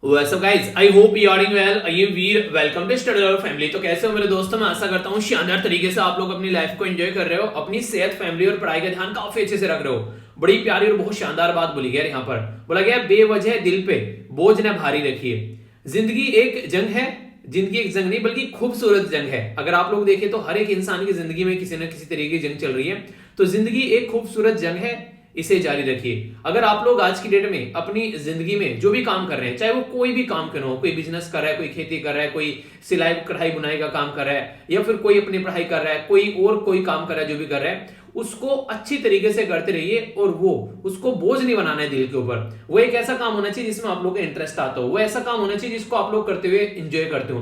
What's up guys? I hope you are doing well. I am Veer. Welcome to Study Our Family. तो कैसे हो मेरे दोस्तों? मैं आशा करता हूँ शानदार तरीके से आप लोग अपनी लाइफ को एंजॉय कर रहे हो, अपनी सेहत, फैमिली और पढ़ाई का ध्यान काफी अच्छे से रख रहे हो। बड़ी प्यारी और बहुत शानदार बात बोली गई है यहाँ पर। बोला गया बेवजह दिल पे बोझ न भारी रखिए। जिंदगी एक जंग है, जिंदगी एक जंग नहीं बल्कि खूबसूरत जंग है। अगर आप लोग देखें तो हर एक इंसान की जिंदगी में किसी न किसी तरीके की जंग चल रही है। तो जिंदगी एक खूबसूरत जंग है, इसे जारी रखिए। अगर आप लोग आज की डेट में अपनी जिंदगी में जो भी काम कर रहे हैं, चाहे वो कोई भी काम क्यों हो, कोई बिजनेस कर रहा है, कोई खेती कर रहा है, कोई सिलाई कढ़ाई बुनाई का काम कर रहा है, या फिर कोई अपनी पढ़ाई कर रहा है, कोई काम कर रहा है, जो भी कर रहा है उसको अच्छी तरीके से करते रहिए। और वो उसको बोझ नहीं बनाना है दिल के ऊपर। वो एक ऐसा काम होना चाहिए जिसमें आप लोगों को इंटरेस्ट आता हो, वो ऐसा काम होना चाहिए जिसको आप लोग करते हुए एंजॉय करते हो।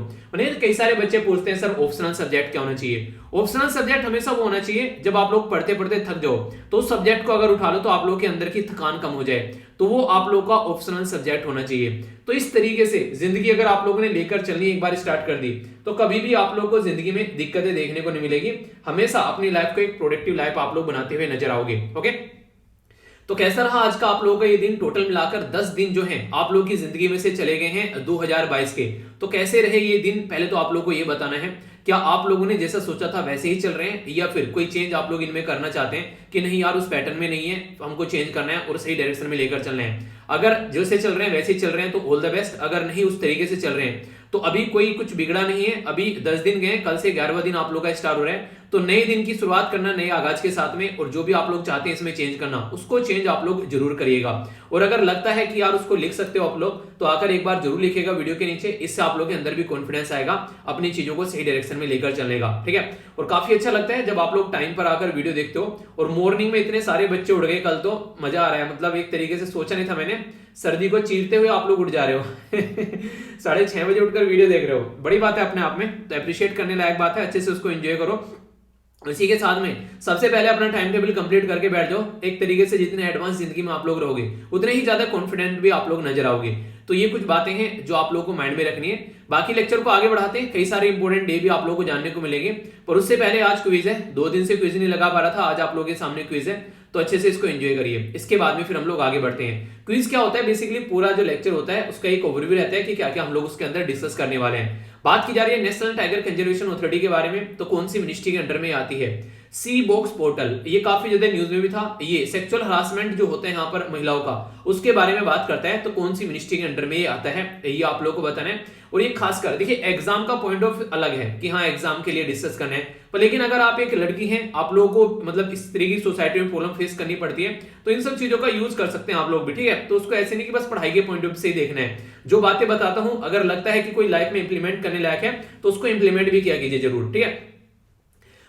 कई सारे बच्चे पूछते हैं सर ऑप्शनल सब्जेक्ट क्या होना चाहिए। ऑप्शनल सब्जेक्ट हमेशा वो होना चाहिए जब आप लोग पढ़ते पढ़ते थक जाओ तो उस सब्जेक्ट को अगर उठा लो तो आप लोग के अंदर की थकान कम हो जाए, तो वो आप लोग का ऑप्शनल सब्जेक्ट होना चाहिए। तो इस तरीके से जिंदगी अगर आप लोगों ने लेकर चलनी एक बार स्टार्ट कर दी तो कभी भी आप लोग को जिंदगी में दिक्कतें देखने को नहीं मिलेगी। हमेशा अपनी लाइफ को एक प्रोडक्टिव लाइफ आप लोग बनाते हुए नजर आओगे। ओके, तो कैसा रहा आज का आप लोगों का ये दिन? टोटल मिलाकर 10 दिन जो हैं आप लोग की जिंदगी में से चले गए हैं 2022 के। तो कैसे रहे ये दिन, पहले तो आप लोग को ये बताना है। क्या आप लोगों ने जैसा सोचा था वैसे ही चल रहे हैं, या फिर कोई चेंज आप लोग इनमें करना चाहते हैं कि नहीं यार उस पैटर्न में नहीं है, हमको चेंज करना है और सही डायरेक्शन में लेकर चलना है। अगर जैसे चल रहे हैं वैसे ही चल रहे हैं तो ऑल द बेस्ट। अगर नहीं उस तरीके से चल रहे हैं तो अभी कोई कुछ बिगड़ा नहीं है। अभी 10 दिन गए, कल से 11वां दिन आप लोग का स्टार्ट हो रहा है। तो नए दिन की शुरुआत करना नए आगाज के साथ में, और जो भी आप लोग चाहते हैं इसमें चेंज करना उसको चेंज आप लोग जरूर करिएगा। और अगर लगता है कि यार उसको लिख सकते हो आप लोग तो आकर एक बार जरूर लिखिएगा वीडियो के नीचे। इससे आप लोग के अंदर भी कॉन्फिडेंस आएगा अपनी चीजों को सही डायरेक्शन में लेकर चलने का। ठीक है, और काफी अच्छा लगता है जब आप लोग टाइम पर आकर वीडियो देखते हो। और मॉर्निंग में इतने सारे बच्चे उड़ गए कल, तो मजा आ रहा है। मतलब एक तरीके से सोचा नहीं था मैंने, सर्दी को चीरते हुए आप लोग उठ जा रहे हो 6:30 बजे उठकर वीडियो देख रहे हो, बड़ी बात है अपने आप में। तो अप्रिशिएट करने लायक बात है, अच्छे से उसको एंजॉय करो। इसी के साथ में सबसे पहले अपना टाइम टेबल कंप्लीट करके बैठ जाओ। एक तरीके से जितने एडवांस जिंदगी में आप लोग रहोगे उतने ही ज्यादा कॉन्फिडेंट भी आप लोग नजर आओगे। तो ये कुछ बातें हैं जो आप लोगों को माइंड में रखनी है। बाकी लेक्चर को आगे बढ़ाते हैं, कई सारे इंपॉर्टेंट डे भी आप लोगों को जानने को मिलेंगे। पर उससे पहले आज क्विज है, 2 दिन से क्विज नहीं लगा पा रहा था, आज आप लोगों के सामने क्विज है, तो अच्छे से इसको एंजॉय करिए। इसके बाद में फिर हम लोग आगे बढ़ते हैं। क्विज क्या होता है? बेसिकली पूरा जो लेक्चर होता है उसका एक ओवरव्यू रहता है कि क्या क्या हम लोग उसके अंदर डिस्कस करने वाले हैं। बात की जा रही है नेशनल टाइगर कंजर्वेशन अथॉरिटी के बारे में। तो कौन सी मिनिस्ट्री के अंडर में आती है? सी बॉक्स पोर्टल, ये काफी ज्यादा न्यूज में भी था। ये सेक्सुअल हरासमेंट जो होते हैं यहाँ पर महिलाओं का, उसके बारे में बात करता है। तो कौन सी मिनिस्ट्री के अंडर में ये आता है, ये आप लोगों को बताना है। और ये खासकर देखिए एग्जाम का पॉइंट ऑफ अलग है कि हाँ एग्जाम के लिए डिस्कस करना है, पर लेकिन अगर आप एक लड़की हैं, आप लोगों को मतलब इस तरीके की सोसाइटी में प्रॉब्लम फेस करनी पड़ती है, तो इन सब चीजों का यूज कर सकते हैं आप लोग भी। ठीक है, तो उसको ऐसे नहीं कि बस पढ़ाई के पॉइंट ऑफ व्यू से ही देखना है। जो बातें बताता हूं अगर लगता है कि कोई लाइफ में इंप्लीमेंट करने लायक है तो उसको इंप्लीमेंट भी किया कीजिए जरूर। ठीक है,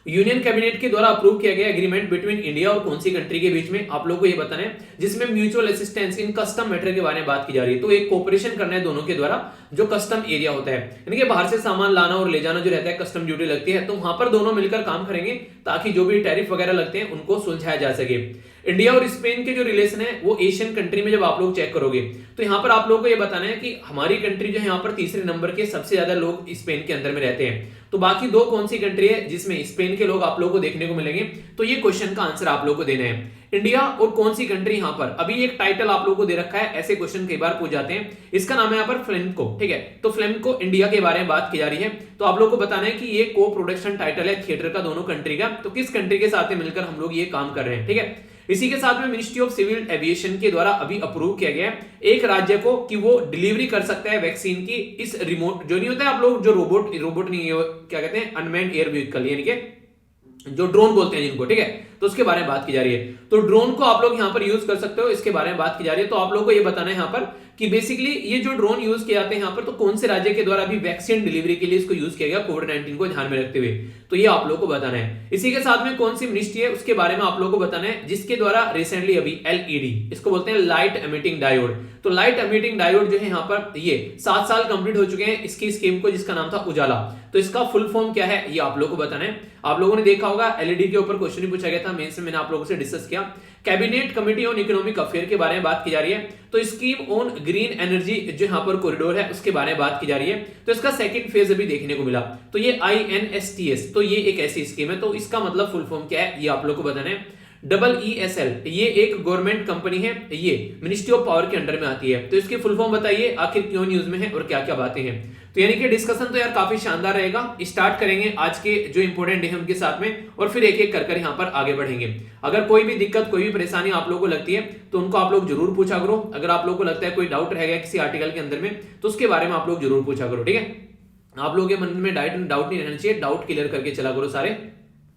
यूनियन कैबिनेट के द्वारा अप्रूव किया गया एग्रीमेंट बिटवीन इंडिया और कौन सी कंट्री के बीच में, आप लोगों को ये बताना है, जिसमें mutual assistance in custom matter के बारे में बात की जा रही है। तो एक कोऑपरेशन करना है दोनों के द्वारा, जो कस्टम एरिया होता है, यानी कि बाहर से सामान लाना और ले जाना जो रहता है, कस्टम ड्यूटी लगती है, तो वहां पर दोनों मिलकर काम करेंगे ताकि जो भी टैरिफ वगैरह लगते हैं उनको सुलझाया जा सके। इंडिया और स्पेन के जो रिलेशन है वो एशियन कंट्री में जब आप लोग चेक करोगे तो यहाँ पर आप लोगों को ये बताना है कि हमारी कंट्री जो है यहाँ पर तीसरे नंबर के सबसे ज्यादा लोग स्पेन के अंदर में रहते हैं। तो बाकी 2 कौन सी कंट्री है जिसमें स्पेन के लोग आप लोगों को देखने को मिलेंगे? तो ये क्वेश्चन का आंसर आप लोगों को देना है। इंडिया और कौन सी कंट्री यहाँ पर, अभी एक टाइटल आप लोगों को दे रखा है, ऐसे क्वेश्चन कई बार पूछ जाते हैं। इसका नाम है यहाँ पर फ्लेमेंको। ठीक है, तो फ्लेमेंको इंडिया के बारे में बात की जा रही है। तो आप लोग को बताना है कि ये को प्रोडक्शन टाइटल है थिएटर का दोनों कंट्री का, तो किस कंट्री के साथ मिलकर हम लोग ये काम कर रहे हैं। ठीक है, इसी के साथ में मिनिस्ट्री ऑफ सिविल एविएशन के द्वारा अभी अप्रूव किया गया है एक राज्य को कि वो डिलीवरी कर सकता है वैक्सीन की। इस रिमोट जो नहीं होता है आप लोग जो रोबोट नहीं है, क्या कहते हैं, अनमैन्ड एयर व्हीकल, यानी कि जो ड्रोन बोलते हैं जिनको। ठीक है, तो उसके बारे में बात की जा रही है। तो ड्रोन को आप लोग यहाँ पर यूज कर सकते हो, इसके बारे में बात की जा रही है। तो आप लोगों को ये बताना है यहाँ पर कि बेसिकली ये जो ड्रोन यूज किए जाते हैं यहाँ पर, तो कौन से राज्य के द्वारा अभी वैक्सीन डिलीवरी के लिए इसको यूज किया गया कोविड-19 को ध्यान में रखते हुए, तो ये आप लोगों को बताना है। इसी के साथ में कौन सी मिनिस्ट्री है उसके बारे में आप लोगों को बताना है, जिसके द्वारा रिसेंटली अभी एलईडी, इसको बोलते हैं लाइट एमिटिंग डायोड। तो लाइट एमिटिंग डायोड जो है यहाँ पर ये 7 साल कंप्लीट हो चुके हैं इसकी स्कीम को, जिसका नाम था उजाला। तो इसका फुल फॉर्म क्या है ये आप लोगों को बताना है। आप लोगों ने देखा होगा एलईडी के ऊपर क्वेश्चन भी पूछा गया था मेंस में, मैंने आप लोगों से डिस्कस किया। Cabinet committee on economic affair के बारे में बात की जा रही है। तो स्कीम ऑन ग्रीन एनर्जी जो यहाँ पर कॉरिडोर है उसके बारे में बात की जा रही है। तो इसका सेकंड फेज अभी देखने को मिला। तो ये INSTS, तो ये एक ऐसी स्कीम है, तो इसका मतलब फुल फॉर्म क्या है ये आप लोग को बताना है। EESL ये एक गवर्नमेंट कंपनी है, ये मिनिस्ट्री ऑफ पावर के अंडर में आती है। तो इसकी फुल फॉर्म बताइए आखिर क्यों न्यूज में है और क्या क्या बातें हैं। तो यानी कि डिस्कशन तो यार काफी शानदार रहेगा। स्टार्ट करेंगे आज के जो इंपॉर्टेंट है उनके साथ में और फिर एक एक कर यहाँ पर आगे बढ़ेंगे। अगर कोई भी दिक्कत कोई भी परेशानी आप लोगों को लगती है तो उनको आप लोग जरूर पूछा करो। अगर आप लोगों को लगता है कोई डाउट रह गया किसी आर्टिकल के अंदर में तो उसके बारे में आप लोग जरूर पूछा करो, ठीक है। आप लोगों के मन में डाउट नहीं रहना चाहिए, डाउट क्लियर करके चला करो सारे।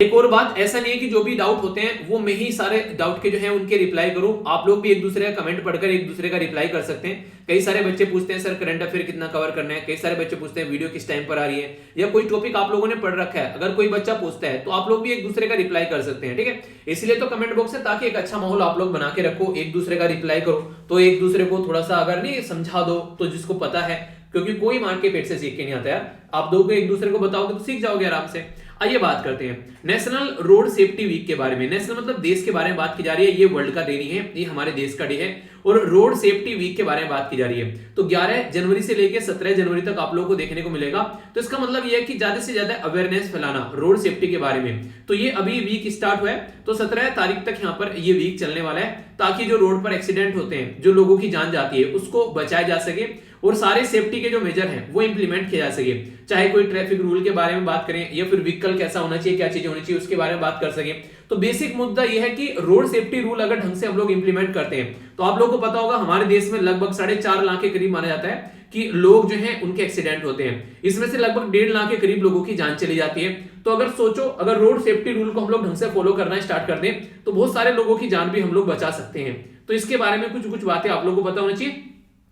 एक और बात, ऐसा नहीं है कि जो भी डाउट होते हैं वो मैं ही सारे डाउट के जो है उनके रिप्लाई करूं। आप लोग भी एक दूसरे का कमेंट पढ़कर एक दूसरे का रिप्लाई कर सकते हैं। कई सारे बच्चे पूछते हैं सर करंट अफेयर कितना कवर करना है, कई सारे बच्चे पूछते हैं वीडियो किस टाइम पर आ रही है, या कोई टॉपिक आप लोगों ने पढ़ रखा है। अगर कोई बच्चा पूछता है तो आप लोग भी एक दूसरे का रिप्लाई कर सकते हैं, ठीक है। इसलिए तो कमेंट बॉक्स है ताकि एक अच्छा माहौल आप लोग बना के रखो, एक दूसरे का रिप्लाई करो तो एक दूसरे को थोड़ा सा अगर नहीं समझा दो तो जिसको पता है, क्योंकि कोई मार के पेट से सीख के नहीं आता यार। आप दो को एक दूसरे को बताओगे तो सीख जाओगे आराम से। आइए बात करते हैं नेशनल रोड सेफ्टी वीक के बारे में। नेशनल मतलब देश के बारे में बात की जा रही है, ये वर्ल्ड का डे नहीं है, ये हमारे देश का डे है। और रोड सेफ्टी वीक के बारे में बात की जा रही है। तो 11 जनवरी से लेकर 17 जनवरी तक आप लोगों को देखने को मिलेगा। तो इसका मतलब यह है कि ज्यादा से ज्यादा अवेयरनेस फैलाना रोड सेफ्टी के बारे में। तो ये अभी वीक स्टार्ट हुआ है, तो 17 तारीख तक यहाँ पर ये वीक चलने वाला है, ताकि जो रोड पर एक्सीडेंट होते हैं, जो लोगों की जान जाती है, उसको बचाया जा सके और सारे सेफ्टी के जो मेजर हैं वो इंप्लीमेंट किया जा सके। चाहे कोई ट्रैफिक रूल के बारे में बात करें या फिर व्हीकल कैसा होना चाहिए, क्या चीजें होनी चाहिए, उसके बारे में बात कर सके। तो बेसिक मुद्दा यह है कि रोड सेफ्टी रूल अगर ढंग से हम लोग इंप्लीमेंट करते हैं तो आप लोगों को पता होगा हमारे देश में लगभग 4.5 लाख के करीब माना जाता है कि लोग जो हैं उनके एक्सीडेंट होते हैं। इसमें से लगभग 1.5 लाख के करीब लोगों की जान चली जाती है। तो अगर सोचो, अगर रोड सेफ्टी रूल को हम लोग ढंग से फॉलो करना स्टार्ट कर दें तो बहुत सारे लोगों की जान भी हम लोग बचा सकते हैं। तो इसके बारे में कुछ कुछ बातें आप लोगों को पता होना चाहिए।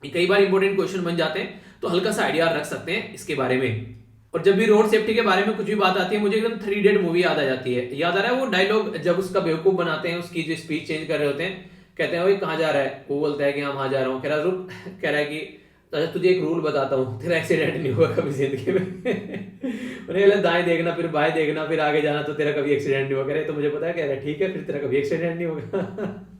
कई बार इंपॉर्टेंट क्वेश्चन बन जाते हैं तो हल्का सा आइडिया रख सकते हैं इसके बारे में। और जब भी रोड सेफ्टी के बारे में कुछ भी बात आती है मुझे एकदम 3 इडियट मूवी याद आ जाती है। याद आ रहा है वो डायलॉग जब उसका बेवकूफ बनाते हैं, उसकी जो स्पीच चेंज कर रहे होते हैं, कहते हैं भाई कहाँ जा रहा है, वो बोलता है कि हाँ वहां जा रहा हूँ, कह रहा है कि अच्छा तुझे एक रूल बताता हूँ, तेरा एक्सीडेंट नहीं हुआ कभी जिंदगी में। उन्हें दाएं देखना फिर बाएं देखना फिर आगे जाना तो तेरा कभी एक्सीडेंट नहीं होगा। कह रहे तो मुझे पता है, कह रहा ठीक है फिर तेरा कभी एक्सीडेंट नहीं होगा।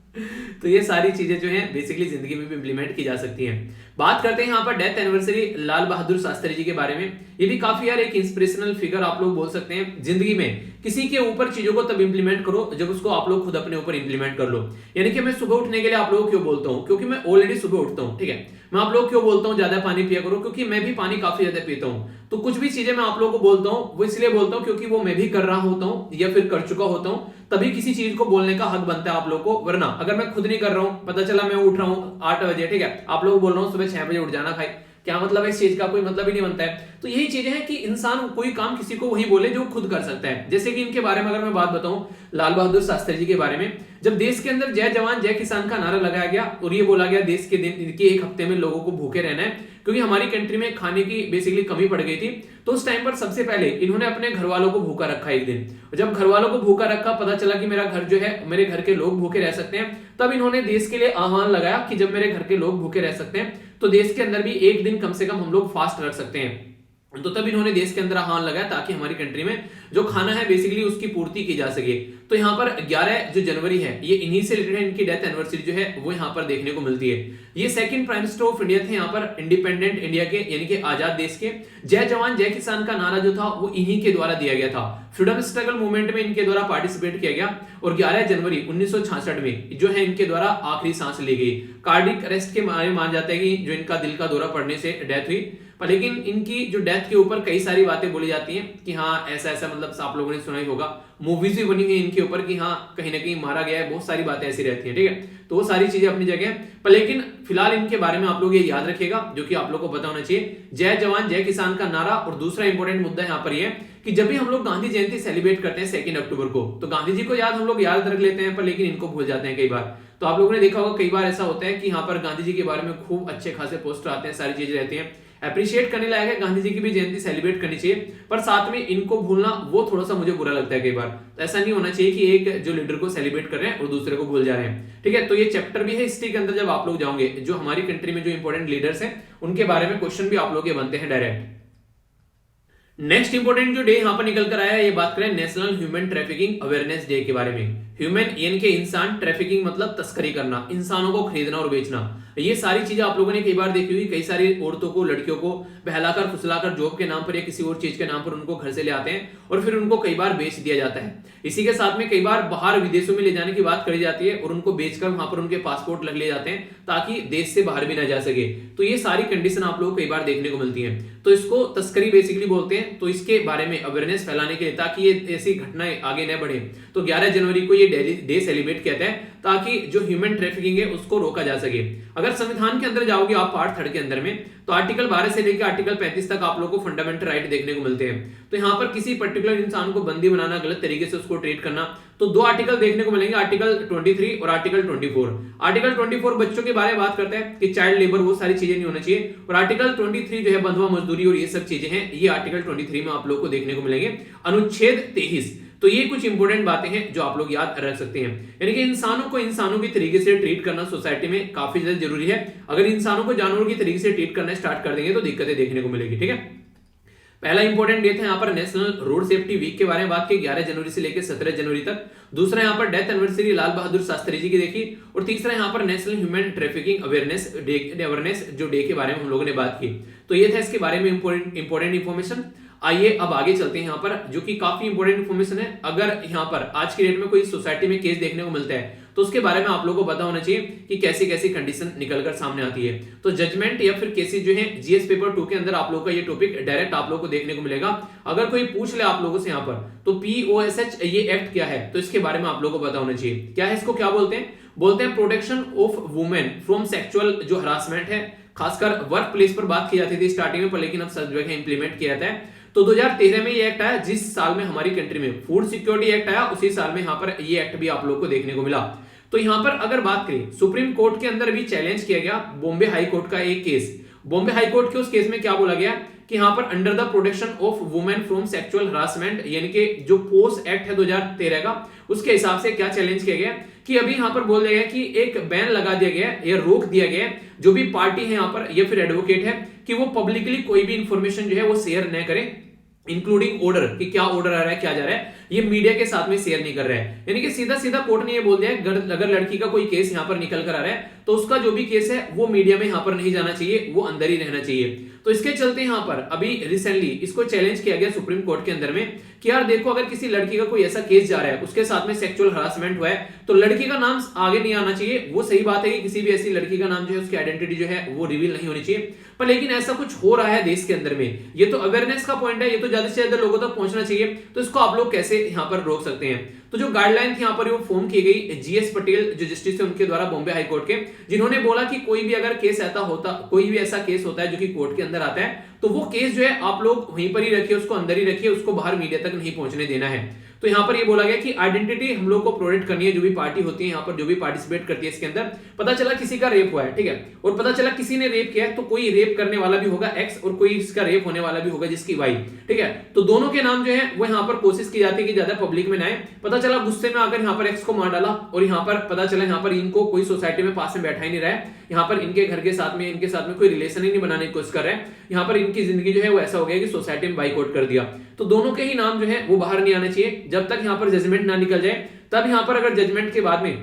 तो ये सारी चीजें जो हैं बेसिकली जिंदगी में भी इंप्लीमेंट की जा सकती हैं। बात करते हैं यहाँ पर डेथ एनिवर्सरी लाल बहादुर शास्त्री जी के बारे में। ये भी काफी यार एक इंस्पिरेशनल फिगर आप लोग बोल सकते हैं। जिंदगी में किसी के ऊपर चीजों को तब इंप्लीमेंट करो जब उसको आप लोग खुद अपने ऊपर इंप्लीमेंट कर लो। यानी कि मैं सुबह उठने के लिए आप लोगों को क्यों बोलता हूँ, क्योंकि मैं ऑलरेडी सुबह उठता हूँ, ठीक है। मैं आप लोग क्यों बोलता हूँ ज्यादा पानी पिया करो, क्योंकि मैं भी पानी काफी ज्यादा पीता हूँ। तो कुछ भी चीजें मैं आप लोगों को बोलता हूँ वो इसलिए बोलता हूँ क्योंकि वो मैं भी कर रहा होता हूँ या फिर कर चुका होता हूँ, तभी किसी चीज को बोलने का हक बनता है आप लोगों को। वरना अगर मैं खुद नहीं कर रहा हूँ, पता चला मैं उठ रहा हूँ 8 बजे, ठीक है, आप लोग बोल रहा हूँ सुबह 6 बजे उठ जाना भाई, क्या मतलब है इस चीज का, कोई मतलब ही नहीं बनता है। तो यही चीजें हैं कि इंसान कोई काम किसी को वही बोले जो खुद कर सकता है। जैसे कि इनके बारे में अगर मैं बात बताऊं, लाल बहादुर शास्त्री जी के बारे में, जब देश के अंदर जय जवान जय किसान का नारा लगाया गया और ये बोला गया देश के दिन के 1 हफ्ते में लोगों को भूखे रहना है क्योंकि हमारी कंट्री में खाने की बेसिकली कमी पड़ गई थी, तो उस टाइम पर सबसे पहले इन्होंने अपने घर वालों को भूखा रखा एक दिन। जब घर वालों को भूखा रखा, पता चला कि मेरा घर जो है, मेरे घर के लोग भूखे रह सकते हैं, तब इन्होंने देश के लिए आह्वान लगाया कि जब मेरे घर के लोग भूखे रह सकते हैं तो देश के अंदर भी एक दिन कम से कम हम लोग फास्ट रख सकते हैं। तो तब इन्होंने देश के अंदर आह्वान लगाया ताकि हमारी कंट्री में जो खाना है बेसिकली उसकी पूर्ति की जा सके। तो यहाँ पर 11 जो जनवरी है ये इन्हीं से रिलेटेड इनकी डेथ एनिवर्सरी जो है वो यहाँ पर देखने को मिलती है। ये second prime minister of India थे यहाँ पर इंडिपेंडेंट इंडिया के, यानी कि आजाद देश के। जय जवान जय किसान का नारा जो था वो इन्हीं के द्वारा दिया गया था। फ्रीडम स्ट्रगल मूवमेंट में इनके द्वारा पार्टिसिपेट किया गया और 11 जनवरी 1966 में जो है इनके द्वारा आखिरी सांस ली गई। कार्डिक अरेस्ट के बारे में माना जाता है कि जो इनका दिल का दौरा पड़ने से डेथ हुई, पर लेकिन इनकी जो डेथ के ऊपर कई सारी बातें बोली जाती हैं कि हाँ ऐसा ऐसा, मतलब आप लोगों ने सुना ही होगा, मूवीज भी बनी हुई इनके ऊपर कि हाँ कहीं ना कहीं मारा गया है, बहुत सारी बातें ऐसी रहती हैं, ठीक है। तो वो सारी चीजें अपनी जगह, पर लेकिन फिलहाल इनके बारे में आप लोग ये याद रखिएगा जो कि आप लोग को पता होना चाहिए, जय जवान जय किसान का नारा। और दूसरा इंपॉर्टेंट मुद्दा यहाँ पर ये कि जब भी हम लोग गांधी जयंती सेलिब्रेट करते हैं 2 अक्टूबर को, तो गांधी जी को हम लोग याद रख लेते हैं, पर लेकिन इनको भूल जाते हैं कई बार। तो आप लोगों ने देखा होगा कई बार ऐसा होता है कि यहाँ पर गांधी जी के बारे में खूब अच्छे खासे पोस्टर आते हैं, सारी चीजें रहती हैं, अप्रिशिएट करने लायक है, गांधी जी की भी जयंती सेलिब्रेट करनी चाहिए, पर साथ में इनको भूलना वो थोड़ा सा मुझे बुरा लगता है कई बार। तो ऐसा नहीं होना चाहिए कि एक जो लीडर को सेलिब्रेट कर रहे हैं और दूसरे को भूल जा रहे हैं, ठीक है। तो ये चैप्टर भी है हिस्ट्री के अंदर, जब आप लोग जाओगे जो हमारी कंट्री में जो इंपॉर्टेंट लीडर्स हैं उनके बारे में क्वेश्चन भी आप लोग के बनते हैं डायरेक्ट। नेक्स्ट इंपॉर्टेंट जो डे यहाँ पर निकल कर आया है, ये बात करें national human trafficking awareness day के बारे में। ह्यूमन यानी कि इंसान, ट्रैफिकिंग मतलब तस्करी करना, इंसानों को खरीदना और बेचना। ये सारी चीजें आप लोगों ने कई बार देखी हुई, कई सारी औरतों को, लड़कियों को बहलाकर फुसलाकर जॉब के नाम पर या किसी और चीज के नाम पर उनको घर से ले आते हैं और फिर उनको कई बार बेच दिया जाता है। इसी के साथ में कई बार बाहर विदेशों में ले जाने की बात करी जाती है और उनको बेचकर वहां पर उनके पासपोर्ट लग ले जाते हैं ताकि देश से बाहर भी ना जा सके। तो ये सारी कंडीशन आप लोगों को कई बार देखने को मिलती है, तो इसको तस्करी बेसिकली बोलते हैं। तो इसके बारे में अवेयरनेस फैलाने के लिए, ताकि ये ऐसी घटनाएं आगे न बढ़े, तो 11 जनवरी को ये डे सेलिब्रेट किया है ताकि जो ह्यूमन ट्रैफिकिंग है उसको रोका जा सके। अगर संविधान के अंदर जाओगे आप पार्ट 3 के अंदर में, तो आर्टिकल 12 से लेकर आर्टिकल 35 तक आप लोगों को फंडामेंटल राइट देखने को मिलते हैं। तो यहाँ पर किसी पर्टिकुलर इंसान को बंदी बनाना, गलत तरीके से उसको ट्रीट करना, तो 2 आर्टिकल देखने को मिलेंगे, आर्टिकल 23 और आर्टिकल 24। आर्टिकल 24 बच्चों के बारे में बात करता है कि चाइल्ड लेबर, वो सारी चीजें नहीं होना चाहिए, और आर्टिकल 23 जो है बंधुआ मजदूरी और ये सब चीजें हैं, ये आर्टिकल 23 में आप लोग को देखने को मिलेंगे। अनुच्छेद 23। तो ये कुछ इंपॉर्टेंट बातें हैं जो आप लोग याद रख सकते हैं। यानी कि इंसानों को इंसानों की तरीके से ट्रीट करना सोसाइटी में काफी ज्यादा जरूरी है। अगर इंसानों को जानवरों की तरीके से ट्रीट करना स्टार्ट कर देंगे तो दिक्कतें देखने को मिलेगी। ठीक है, पहला इंपॉर्टेंट डेट है यहाँ पर नेशनल रोड सेफ्टी वीक के बारे में बात की, 11 जनवरी से लेकर 17 जनवरी तक। दूसरा यहाँ पर डेथ एनिवर्सरी लाल बहादुर शास्त्री जी की देखी, और तीसरा यहाँ पर नेशनल ह्यूमन ट्रैफिकिंग अवेयरनेस जो डे के बारे में हम लोगों ने बात की। तो ये था इसके बारे में इंपॉर्टेंट इंफॉर्मेशन। आइए अब आगे चलते हैं यहाँ पर, जो कि काफी इंपॉर्टेंट इन्फॉर्मेशन है। अगर यहाँ पर आज की डेट में कोई सोसाइटी में केस देखने को मिलता है तो उसके बारे में आप लोगों को पता होना चाहिए कि कैसी कैसी कंडीशन निकलकर सामने आती है। तो जजमेंट या फिर केसेस जो है जीएस पेपर 2 के अंदर आप लोगों का ये टॉपिक डायरेक्ट आप लोगों को देखने को मिलेगा। अगर कोई पूछ ले आप लोगों से यहाँ पर तो POSH ये एक्ट क्या है, तो इसके बारे में आप लोगों को पता होना चाहिए। क्या है, इसको क्या बोलते हैं? बोलते हैं protection of women from sexual जो हरासमेंट है, खासकर वर्क प्लेस पर बात की जाती थी स्टार्टिंग में, पर लेकिन अब सब जगह इंप्लीमेंट किया जाता है। तो 2013 में ये एक्ट आया, जिस साल में हमारी कंट्री में फूड सिक्योरिटी एक्ट आया उसी साल में यहाँ पर ये एक्ट भी आप लोगों को देखने को मिला। तो यहाँ पर अगर बात करें, सुप्रीम कोर्ट के अंदर भी चैलेंज किया गया बॉम्बे हाई कोर्ट का एक केस। बॉम्बे हाई कोर्ट के उस केस में क्या बोला गया कि यहाँ पर under the protection of women from sexual harassment, यानी कि जो पोस्ट एक्ट है 2013 का, उसके हिसाब से क्या चैलेंज किया गया कि अभी यहाँ पर बोल दिया गया कि एक बैन लगा दिया गया या रोक दिया गया जो भी पार्टी है यहाँ पर या फिर एडवोकेट है कि वो पब्लिकली कोई भी इंफॉर्मेशन जो है वो शेयर न करे, इंक्लूडिंग ऑर्डर, कि क्या ऑर्डर आ रहा है, क्या जा रहा है, ये मीडिया के साथ में शेयर नहीं कर रहा है। यानी कि सीधा सीधा कोर्ट ने ये बोल दिया है अगर लड़की का कोई केस यहाँ पर निकल कर आ रहा है तो उसका जो भी केस है वो मीडिया में यहाँ पर नहीं जाना चाहिए, वो अंदर ही रहना चाहिए। तो इसके चलते यहाँ पर अभी रिसेंटली इसको चैलेंज किया गया सुप्रीम कोर्ट के अंदर में कि यार देखो, अगर किसी लड़की का कोई ऐसा केस जा रहा है, उसके साथ में सेक्सुअल हरासमेंट हुआ है, तो लड़की का नाम आगे नहीं आना चाहिए। वो सही बात है कि किसी भी ऐसी लड़की का नाम जो है, उसकी आइडेंटिटी जो है वो रिवील नहीं होनी चाहिए, पर लेकिन ऐसा कुछ हो रहा है देश के अंदर में, ये तो अवेयरनेस का पॉइंट है, ये तो ज्यादा से ज्यादा लोगों तक पहुंचना चाहिए। तो इसको आप लोग कैसे यहाँ पर रोक सकते हैं? तो जो गाइडलाइन थी यहाँ पर वो फॉर्म की गई GS पटेल जो जस्टिस है उनके द्वारा बॉम्बे हाई कोर्ट के, जिन्होंने बोला कि कोई भी अगर केस कोई भी ऐसा केस होता है जो कि कोर्ट के अंदर आता है, तो वो केस जो है आप लोग वहीं पर ही रखिए, उसको अंदर ही रखिए, उसको बाहर मीडिया तक नहीं पहुंचने देना है। तो यहाँ पर ये बोला गया कि आइडेंटिटी हम लोग को प्रोटेक्ट करनी है, जो भी पार्टी होती है यहाँ पर, जो भी पार्टिसिपेट करती है इसके अंदर। पता चला किसी का रेप हुआ है, ठीक है, और पता चला किसी ने रेप किया है, तो कोई रेप करने वाला भी होगा X और कोई इसका रेप होने वाला भी होगा जिसकी Y, ठीक है। तो दोनों के नाम जो है वो यहाँ पर कोशिश की जाती है कि ज्यादा पब्लिक में ना आए। पता चला गुस्से में आकर यहाँ पर X को मार डाला, और यहाँ पर पता चला यहाँ पर इनको कोई सोसाइटी में पास में बैठा ही नहीं रहा है, यहाँ पर इनके घर के साथ में इनके साथ में कोई रिलेशन ही नहीं बनाने की कोशिश कर रहे हैं, यहाँ पर इनकी जिंदगी जो है वो ऐसा हो गया कि सोसाइटी में बाइकआउट कर दिया। तो दोनों के ही नाम जो है वो बाहर नहीं आने चाहिए जब तक यहाँ पर जजमेंट ना निकल जाए। तब यहाँ पर अगर जजमेंट के बाद में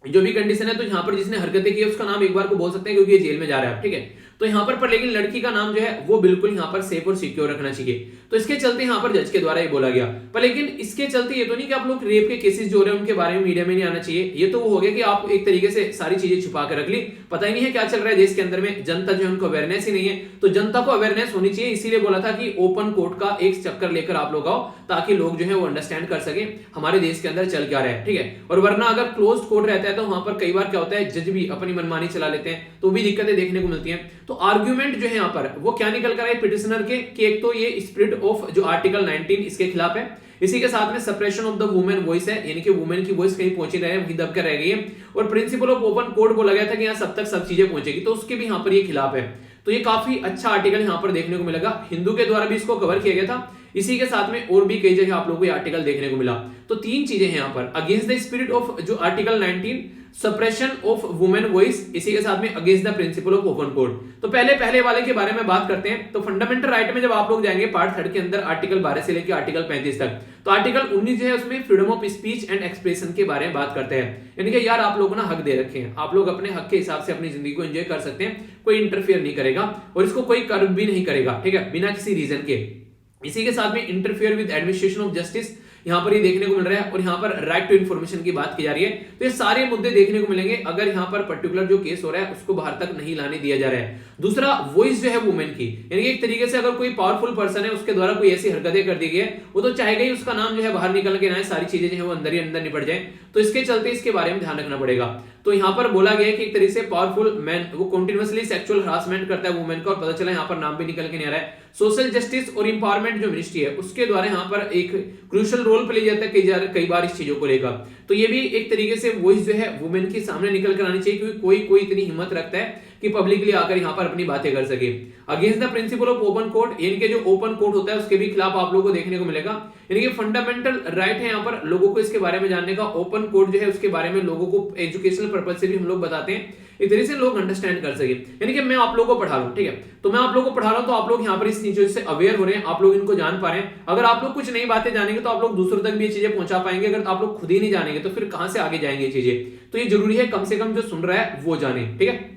जो भी कंडीशन है, तो यहाँ पर जिसने हरकतें की उसका नाम एक बार को बोल सकते हैं क्योंकि ये जेल में जा रहा है, ठीक है। तो यहाँ पर लेकिन लड़की का नाम जो है वो बिल्कुल यहाँ पर सेफ और सिक्योर रखना चाहिए। तो इसके चलते यहाँ पर जज के द्वारा ये बोला गया। पर लेकिन इसके चलते ये तो नहीं कि आप लोग रेप के केसेस जो हो रहे हैं उनके बारे में मीडिया में नहीं आना चाहिए। ये तो वो हो गया कि आप एक तरीके से सारी चीजें छुपा कर रख ली, पता ही नहीं है क्या चल रहा है देश के अंदर में, जनता जो है उनको अवेयरनेस ही नहीं है। तो जनता को अवेयरनेस होनी चाहिए, इसीलिए बोला था कि ओपन कोर्ट का एक चक्कर लेकर आप लोग आओ, ताकि लोग जो है वो अंडरस्टैंड कर सके हमारे देश के अंदर चल क्या रहा है, ठीक है। और वरना अगर क्लोज्ड कोर्ट रहता है तो वहां पर कई बार क्या होता है, जज भी अपनी मनमानी चला लेते हैं, तो भी दिक्कतें देखने को मिलती हैं। तो आर्ग्यूमेंट जो है यहाँ पर वो क्या निकल कर आए पिटिशनर के कि एक तो ये स्प्रिट ऑफ जो आर्टिकल 19 इसके खिलाफ है, इसी के साथ में suppression of the women voice है, यानी कि वुमेन की वॉइस कहीं पहुंची रहे वहीं दब कर रह गई है, और प्रिंसिपल ऑफ ओपन कोर्ट बोला गया था कि यहाँ सब तक सब चीजें पहुंचेगी, तो उसके भी यहाँ पर ये खिलाफ है। तो ये काफी अच्छा आर्टिकल यहाँ पर देखने को मिलेगा, हिंदू के द्वारा भी इसको कवर किया गया था, इसी के साथ में और भी कई जगह आप लोगों को ये आर्टिकल देखने को मिला। तो तीन चीजें हैं यहाँ पर, अगेंस्ट द स्पिरिट ऑफ जो article 19 suppression of women voice, इसी के साथ में against the principle of open court. तो पहले वाले के बारे में बात करते हैं। तो फंडामेंटल राइट में जब आप लोग जाएंगे पार्ट 3 के अंदर आर्टिकल 12 से लेकर आर्टिकल 35 तक, तो आर्टिकल 19 जो है उसमें freedom of speech and expression के बारे में बात करते हैं। यानी कि यार आप लोगों को ना हक दे रखे हैं, आप लोग अपने हक के हिसाब से अपनी जिंदगी को एंजॉय कर सकते हैं, कोई इंटरफेयर नहीं करेगा और इसको कोई कर्व भी नहीं करेगा, ठीक है, बिना किसी रीजन के। इसी के साथ में interfere with administration of justice यहां पर ये देखने को मिल रहा है, और यहां पर राइट टू इन्फॉर्मेशन की बात की जा रही है। तो ये सारे मुद्दे देखने को मिलेंगे अगर यहां पर पर्टिकुलर जो केस हो रहा है उसको बाहर तक नहीं लाने दिया जा रहा है। दूसरा, वॉइस जो है वुमेन की, यानी कि एक तरीके से अगर कोई पावरफुल पर्सन है उसके द्वारा कोई ऐसी हरकतें कर दी गई है, वो तो चाहेगा ही उसका नाम जो है बाहर निकल के ना आए, सारी चीजें जो है वो अंदर ही अंदर निपट जाए। तो इसके चलते इसके बारे में ध्यान रखना पड़ेगा। तो यहां पर बोला गया है कि एक तरीके से पावरफुल मैन वो कंटिन्यूअसली सेक्सुअल हरासमेंट करता है वुमेन का, और पता चला यहां पर नाम भी निकल के नहीं आ रहा है। सोशल जस्टिस और इंपावरमेंट जो मिनिस्ट्री है उसके द्वारा यहां पर एक क्रूशियल रोल प्ले जाता है कई बार इस चीजों को लेकर। तो ये भी एक तरीके से वॉइस जो है वुमेन के सामने निकल कर आनी चाहिए, क्योंकि कोई इतनी हिम्मत रखता है कि पब्लिकली आकर यहां पर अपनी बातें कर सके। Against the principle of open court, यानी कि जो ओपन कोर्ट होता है उसके भी खिलाफ आप लोगों को देखने को मिलेगा। यानी कि फंडामेंटल राइट है यहां पर लोगों को इसके बारे में जानने का। ओपन कोर्ट जो है उसके बारे में लोगों को एजुकेशनल पर्पज से भी हम लोग बताते हैं, इस तरह से लोग अंडरस्टैंड कर सके। यानी कि मैं आप लोगों को पढ़ा रहा हूं, ठीक है, तो मैं आप लोगों को पढ़ा रहा हूं, तो आप लोग यहां पर इस चीजों से अवेयर हो रहे हैं, आप लोग इनको जान पा रहे हैं। अगर आप लोग कुछ नई बातें जानेंगे तो आप लोग दूसरों तक भी ये चीजें पहुंचा पाएंगे। अगर आप लोग खुद ही नहीं जानेंगे तो फिर कहां से आगे जाएंगे ये चीजें। तो ये जरूरी है कम से कम जो सुन रहा है वो जाने, ठीक है।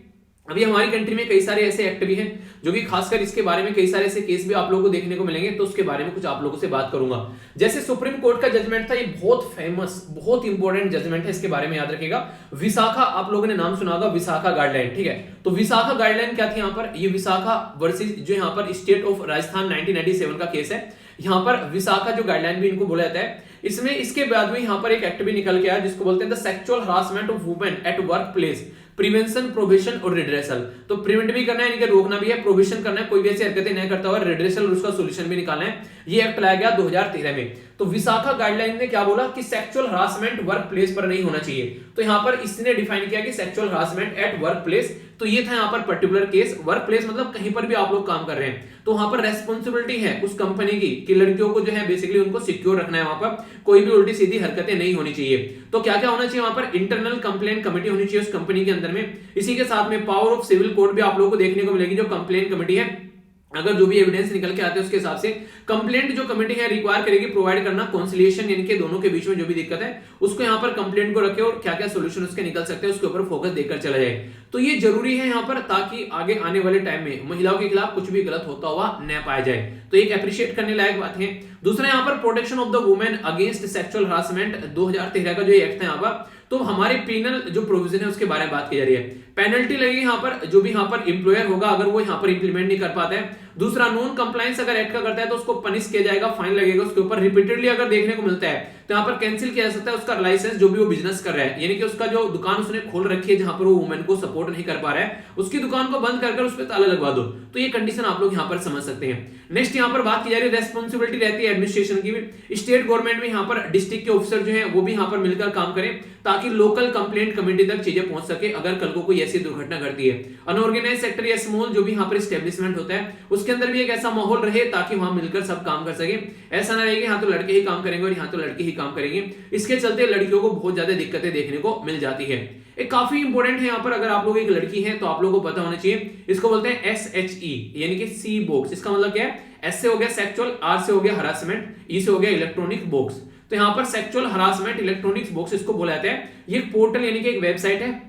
अभी हमारी कंट्री में कई सारे ऐसे एक्ट भी हैं जो कि खासकर इसके बारे में कई सारे ऐसे केस भी आप लोगों को देखने को मिलेंगे, तो उसके बारे में कुछ आप लोगों से बात करूंगा। जैसे सुप्रीम कोर्ट का जजमेंट था, ये बहुत फेमस बहुत इंपॉर्टेंट जजमेंट है, इसके बारे में याद रखिएगा। विशाखा, आप लोगों ने नाम सुना होगा, विशाखा गाइडलाइन, ठीक है। तो विशाखा गाइडलाइन क्या थी यहाँ पर, ये विशाखा वर्सेस जो यहाँ पर स्टेट ऑफ राजस्थान 1997 का केस है। यहाँ पर विशाखा जो गाइडलाइन भी इनको बोला जाता है, इसमें इसके बाद में यहाँ पर एक एक्ट भी निकल के आया जिसको बोलते हैं the sexual harassment of women at work place, prevention, prohibition और रिड्रेसल। तो प्रिवेंट भी करना है, यानी कि रोकना भी है, प्रोहिबिशन करना है, कोई भी ऐसी हरकतें नहीं करता हुआ, रिड्रेसल और उसका सॉल्यूशन भी निकालना है। ये एक्ट लाया गया 2013 में। तो विशाखा गाइडलाइन ने क्या बोला कि सेक्सुअल हरासमेंट वर्क प्लेस पर नहीं होना चाहिए। तो यहां पर इसने डिफाइन किया कि sexual harassment at work place, तो ये था यहां पर पर्टिकुलर केस। वर्क प्लेस मतलब कहीं पर भी आप लोग काम कर रहे हैं, तो वहां पर रेस्पॉन्सिबिलिटी है उस कंपनी की कि लड़कियों को जो है बेसिकली उनको सिक्योर रखना है, वहां पर कोई भी उल्टी सीधी हरकतें नहीं होनी चाहिए। तो क्या क्या होना चाहिए वहां पर, इंटरनल कंप्लेंट कमेटी होनी चाहिए उस कंपनी के अंदर में। इसी के साथ में पावर ऑफ सिविल कोर्ट भी आप लोगों को देखने को मिलेगी। जो कंप्लेंट कमेटी है, अगर जो भी एविडेंस निकल के आते हैं उसके हिसाब से कंप्लेंट जो कमेटी है रिक्वायर करेगी प्रोवाइड करना कॉन्सिलिएशन, यानी कि दोनों के बीच में जो भी दिक्कत है उसको यहाँ पर कंप्लेंट को रखे और क्या क्या सोल्यूशन उसके निकल सकते हैं उसके ऊपर फोकस देकर चला जाए। तो ये जरूरी है यहाँ पर, ताकि आगे आने वाले टाइम में महिलाओं के खिलाफ कुछ भी गलत होता हुआ न पाया जाए। तो एक अप्रिशिएट करने लायक बात है। दूसरा यहाँ पर protection of the women against sexual harassment 2013 का जो एक्ट है यहाँ पर, तो हमारे पेनल जो प्रोविजन है उसके बारे में बात की जा रही है। पेनल्टी लगेगी यहाँ पर, जो भी यहाँ पर एम्प्लॉयर होगा अगर वो यहाँ पर इंप्लीमेंट नहीं कर पाता है। दूसरा, नॉन कंप्लायंस अगर एक्ट का करता है तो उसको पनिश किया जाएगा, फाइन लगेगा उसके ऊपर। रिपीटेडली अगर देखने को मिलता है तो यहाँ पर कैंसिल किया जा सकता है उसका लाइसेंस, जो भी वो बिजनेस कर रहा है, यानी कि उसका जो दुकान उसने खोल रखी है जहां पर वो वुमेन को सपोर्ट नहीं कर पा रहा है, उसकी दुकान को बंद कर उस पर ताला लगवा दो। तो ये कंडीशन आप लोग यहाँ पर समझ सकते हैं। नेक्स्ट यहाँ पर बात की जा रही है रेस्पॉन्सिबिलिटी रहती है एडमिनिस्ट्रेशन की भी। स्टेट गवर्नमेंट में यहाँ पर डिस्ट्रिक्ट के ऑफिसर जो है वो भी यहाँ पर मिलकर काम करें, ताकि लोकल कंप्लेंट कमेटी तक चीजें पहुंच सके अगर कल को कोई ऐसी दुर्घटना घटती है। अनऑर्गेनाइज सेक्टर या स्मॉल जो भी यहाँ पर एस्टेब्लिशमेंट होता है उसके अंदर भी एक ऐसा माहौल रहे ताकि वहां मिलकर सब काम कर सके। ऐसा ना रहे कि यहाँ तो लड़के ही काम करेंगे और यहाँ तो लड़के ही काम करेंगे। इसके चलते लड़कियों को बहुत ज्यादा दिक्कतें देखने को मिल जाती है। एक काफी इंपॉर्टेंट है यहाँ पर, अगर आप लोग एक लड़की हैं तो आप लोगों को पता होना चाहिए, इसको बोलते हैं SHE, यानी कि सी बॉक्स। इसका मतलब क्या है, S से हो गया सेक्सुअल, R से हो गया हरासमेंट, E से हो गया इलेक्ट्रॉनिक बॉक्स। तो यहाँ पर सेक्सुअल हरासमेंट इलेक्ट्रॉनिक्स बॉक्स इसको बोला जाता है। ये एक पोर्टल यानी कि एक वेबसाइट है